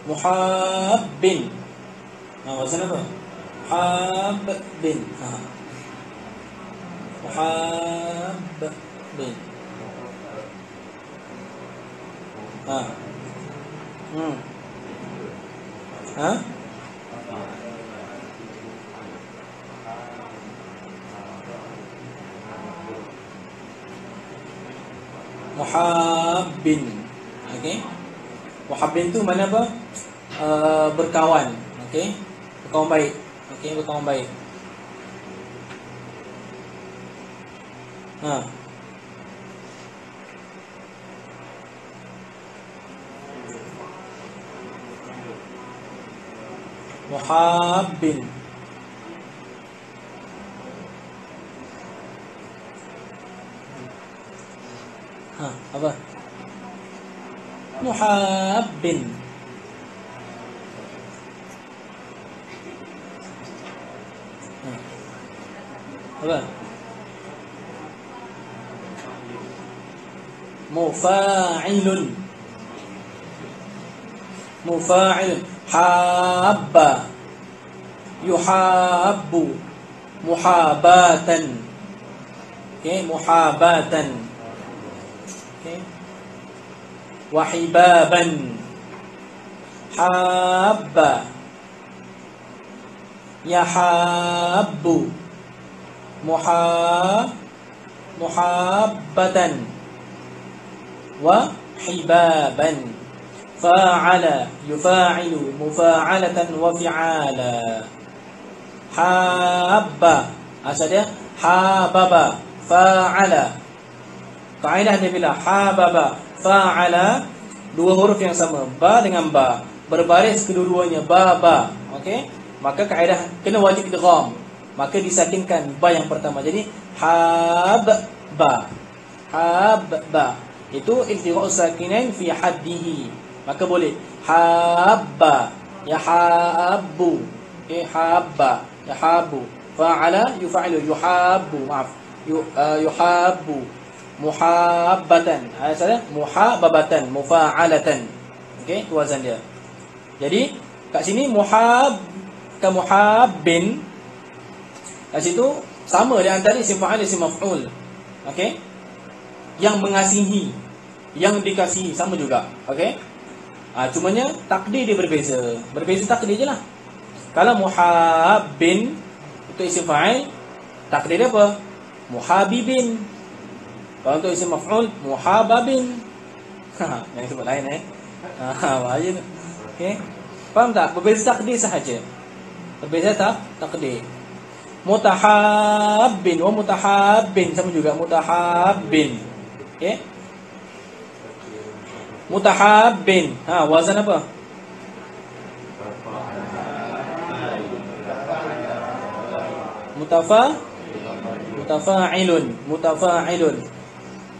Muhabbin. Wazan apa? Muhabbin. Muhabbin. Muhabbin. Okey. Muhabbin tu mana apa? Berkawan. Okey. Berkawan baik. Okey, berkawan baik. Muhabbin. Apa? Muhabbin. Apa? Mufa'ilun. Mufa'ilun. Habba, yuhabbu, muhabatan. Okey, muhabatan. Okey. Wahibaban. Habba, yahabbu, muhabbatan, wa hibaban. fa'ala, yufa'ilu, mufa'alatan wa fi'ala. Habba, asal dia hababa, fa'ala. Kaedah dia bila hababa, fa'ala, dua huruf yang sama, ba dengan ba, berbaris kedua-duanya, ba. Okey, maka kaedah kena wajib idgham, maka disakinkan ba yang pertama, jadi habba. Itu iltiqa'us sakinain fi haddihi, maka boleh habba, ya habbu, habba, ya habbu, fa'ala yufa'ilu, yuhabbu, maaf, yuhabbu, muhabbatan, asalnya muhabbatan, mufa'alatan. Okey, itu wazan dia. Jadi kat sini muhab ke muhabbin, kat situ sama dia antara isim fa'il isim maf'ul. Okey, yang mengasihi, yang dikasihi, sama juga. Okey, cumanya takdir dia berbeza takdir je lah. Kalau muhabbin itu isim fa'il, takdir dia apa? Muhabibin. Kalau untuk isim maf'ul, muhababin. Jangan sebut lain bahaya tu. Okey, faham tak? Berbeza takdir sahaja. Berbeza takdir. Mutahabbin wa mutahabbin, sama juga mutahabbin. Okey, mutahabbin, wazan apa?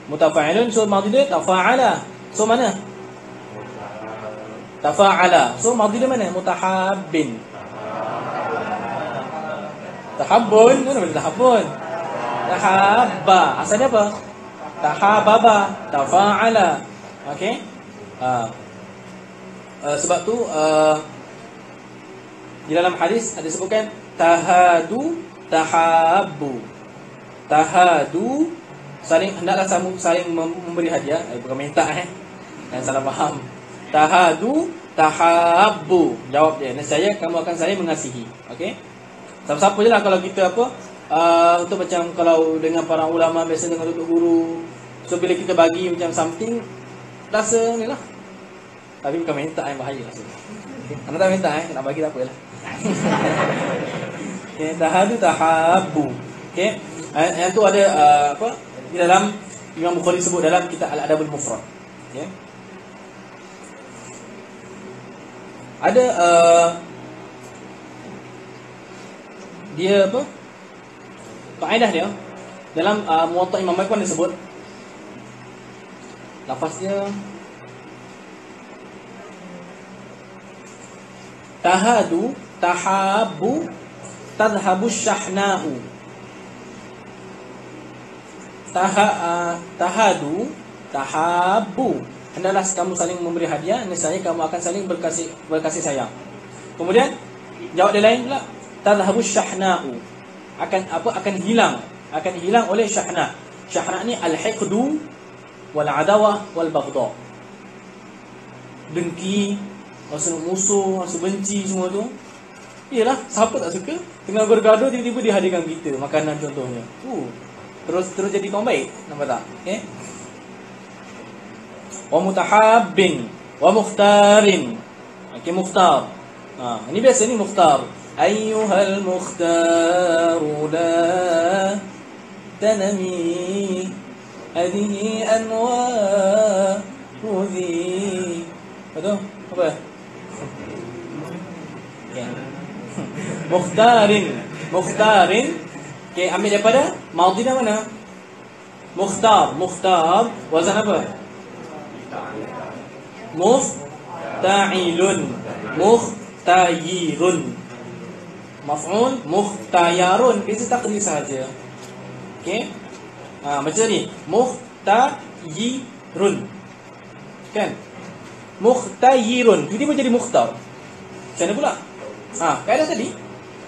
Mutafa'ilun, so madhi dia tafa'ala. So mana? Tafa'ala. So madhi dia mana? Mutahabbin. Tahabbun, mana boleh tahabbun? Tahabba, asalnya apa? Tahababa, tafa'ala. Okey. Sebab tu di dalam hadis ada sebutkan tahadu, tahabbu. Tahadu, hendaklah saling memberi hadiah, bukan minta jangan salah faham. Tahadu, tahabbu, jawab dia, nescaya kamu akan saling mengasihi. Okey, siapa-siapa je lah kalau kita untuk macam kalau dengan para ulama, biasa dengan tutup guru, so bila kita bagi macam something, rasa ni lah, tapi bukan minta yang bahaya rasa. Anda tak minta nak bagi tak apalah. Okey, tahadu, tahabbu. Okey, yang tu ada di dalam Imam Bukhari sebut dalam kitab Al-Adabul Mufrad. Okey, ada dia kaedah dia dalam Muwatta Imam Malik pun disebut lafaz dia tahadu, tahabbu, tadhhabu syahnahu. Tahadu, tahabbu, hendaklah kamu saling memberi hadiah, nescaya kamu akan saling berkasih sayang. Kemudian jawab dia lain pula, tadhhabu syahnahu, akan hilang oleh syahna. Syahna ni al-hiqdu wal adawah wal baghdha. Dengki, rasa musuh, rasa benci, semua tu. Iyalah, siapa tak suka tengah bergaduh tiba-tiba dihadirkan kita makanan contohnya. Terus jadi kawan baik, nampak tak? Okey. Wa mutahabbin wa mukhtarin. Okey, mukhtar. Ini biasa ni mukhtar. Ayyuhal mukhtaru la tanami hadhihi anwaru dhi. Betul? Apa? Okay. Mukhtarin. Okey, ambil daripada madhi dah mana? Mukhtar, wazan apa? Mufta'ilun, muhtayirun. Maf'ul, muhtayarun, bisa takdir sahaja. Okey. Macam ni, muhtayirun. Kan? Muhtayirun, tiba-tiba jadi mukhtar. Macam mana pula? Kaedah tadi.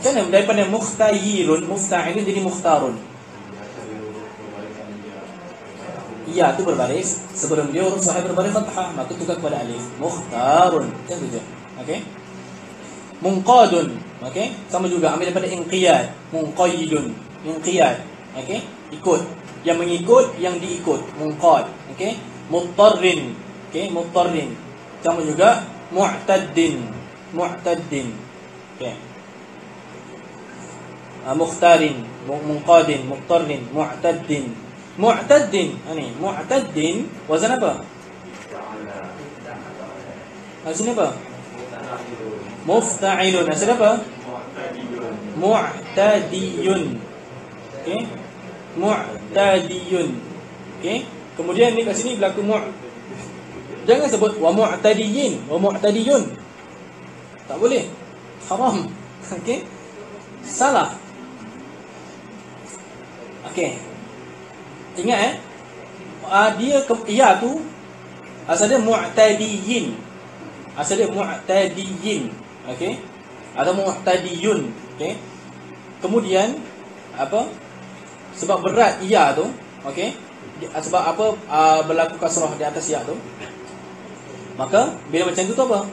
Macam mana daripada muhtayirun, mufta'ilun jadi mukhtarun? Ya, tu berbaris. Sebelum dia huruf sahih berbaris fathah, maka tukar kepada alif. Mukhtarun. Macam tu je. Okey. Munqadun. Okey. Sama juga ambil daripada inqiyad. Munqayyidun. Inqiyad. Okey. Ikut. Yang mengikut, yang diikut. Munqad. Okey. Muttarrin. Okey, muttarrin. Sama juga mu'taddin. Mu'taddin. Okey. Mukhtarin, munqadin, muqtarrin, mu'taddin. Mu'taddin, ini mu'taddin wazan apa? Sini apa? Mufta'ilun. Asal apa? Mu'tadiyun. Okey. Mu'tadiyun. Okey. Kemudian ni kat sini berlaku jangan sebut wa mu'tadiyin, wa mu'tadiyun. Tak boleh. Haram. Okey. Salah. Okey. Ingat dia ya tu asal dia mu'tadiyin. Asal dia mu'tadiyin. Okey. Atau mu'tadiyun. Okey. Kemudian apa? Sebab berat ya tu, okey. Sebab apa berlaku kasrah di atas ya tu. Maka bila macam tu apa?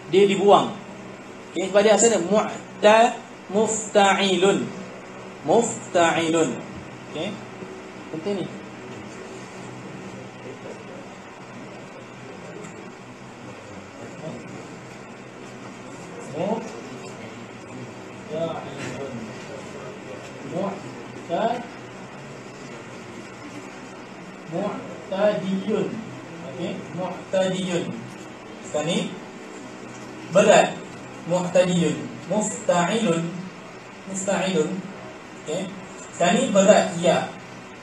Dia dibuang. Okey, sebab dia asalnya mufta'ilun. Mufta'ilun. Okey. Penting ni. Mu'tadiyun. Okey, mu'tadiyun. Sekarang ni berat. Mu'tadiyun. Mufta'ilun. Mufta'ilun. Okey. Sekarang ni berat ya.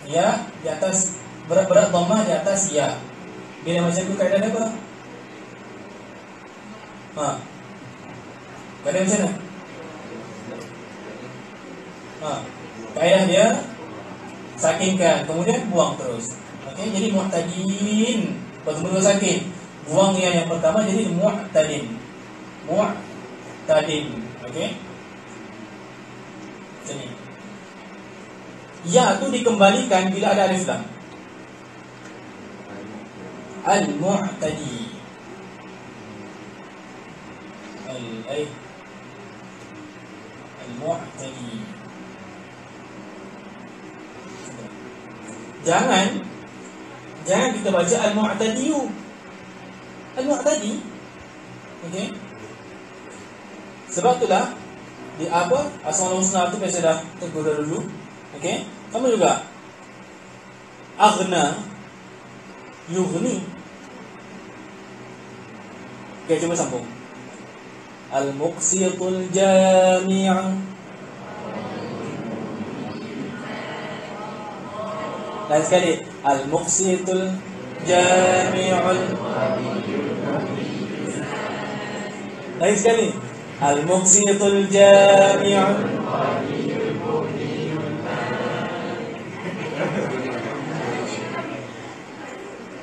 Ya di atas, berat dhammah di atas ya. Bila macam tu kaedah apa? Kaedah macam mana? Kaedah dia sakinkan, kemudian buang terus. Okey, jadi mu'tadin. Bertemu dua sakin. Buang yang pertama jadi mu'tadin. Mu'tadin. Okey. Macam ni. Ya tu dikembalikan bila ada alif lam. Al-mu'tadi. Al-mu'tadi. Jangan kita baca al-mu'tadiyu. Al-mu'tadi. Okey. Sebab itulah di apa? Asmaul husna tu biasa dah tegur dulu. Okey. Sama juga aghna, yughni. Okey, cuba sambung. Al-muqsitul jami'u. Lain sekali. Al-muqsitul jami'ul. Lain sekali. Al-muqsitul jami'ul.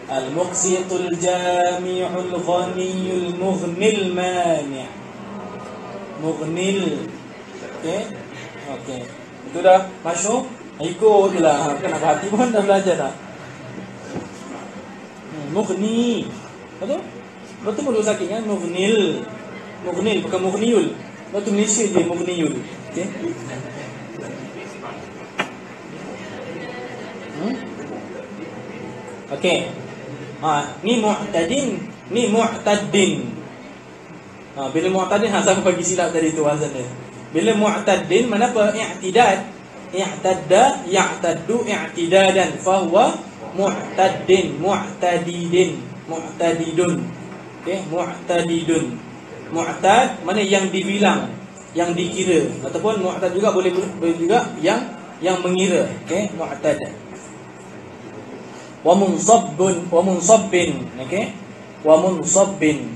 Al-muqsitul jami'ul ghaniyul mughnil mani'. Mughnil. Okey. Okey. Itu dah masuk. Ikut je lah. Bukan nak hati pun dah belajar dah. Mughni. Betul? Betul dua sakit kan? Mughnil. Mughnil bukan mughniyul. Betul Malaysia je mughniyul. Okey. Okey. Ni mu'tadin, ni mu'taddin. Bila mu'taddin siapa bagi silap tadi tu wazan dia. Bila mu'taddin mana apa? I'tidad. I'tadda, ya'taddu, i'tidadan. Fahuwa mu'taddin, mu'tadidin, mu'tadidun. Okey, mu'tadidun. Mu'tad mana yang dibilang, yang dikira, ataupun mu'tad juga boleh juga yang mengira. Okey, mu'tad. Wa munsabbun, wa munsabbin. Okey, wa munsabbin.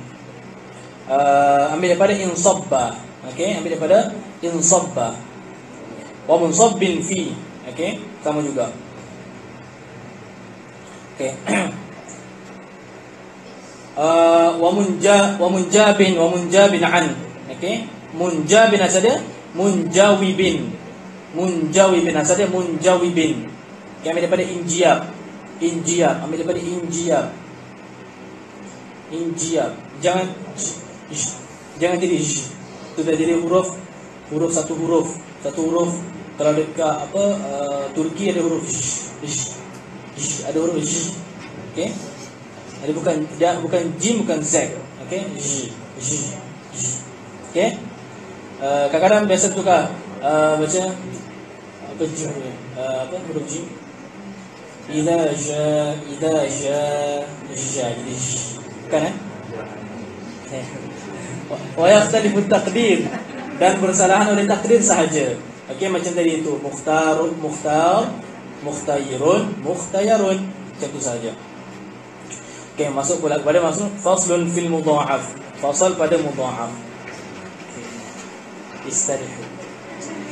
Ambil daripada insabba. Okey, ambil daripada insabba. Wa munsabbin fi. Okey, sama juga. Okey. Wa munjabin an. Okey, munjabin asal dia munjawibin. Munjawibin asal dia munjawibin. Okey, ambil daripada injiyab. Injiyab, ambil daripada injiyab. Injiyab. Jangan jadi itu dah jadi huruf satu huruf. Kalau dekat Turki ada huruf ada huruf. Okey. Jadi bukan jim, bukan z. Okey, j. Okey. Kadang-kadang biasa tukar baca apa j apa huruf j. Idza ja jadi kan wa yakhtalifu taqdir, dan bersalahan oleh takdir sahaja. Okey, macam tadi itu mukhtarun, mukhtar, mukhtayirun, mukhtayarun, macam itu saja. Okey, masuk pula kepada faslun fil mudha'af. Fasal pada mudha'af. Istarihu.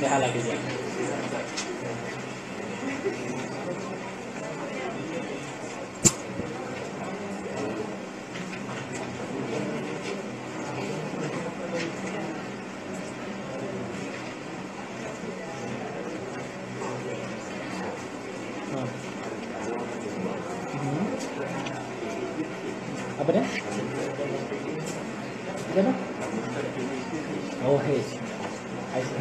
Lihat lagi dia. Apa dia? Apa? Oh, hey. I see.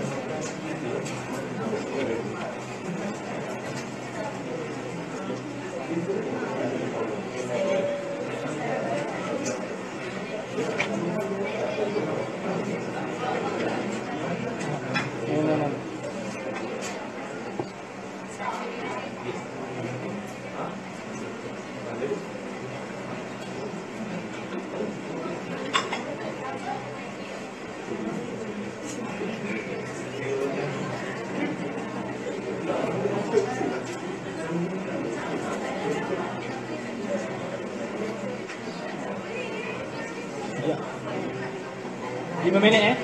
Ya. 5 minit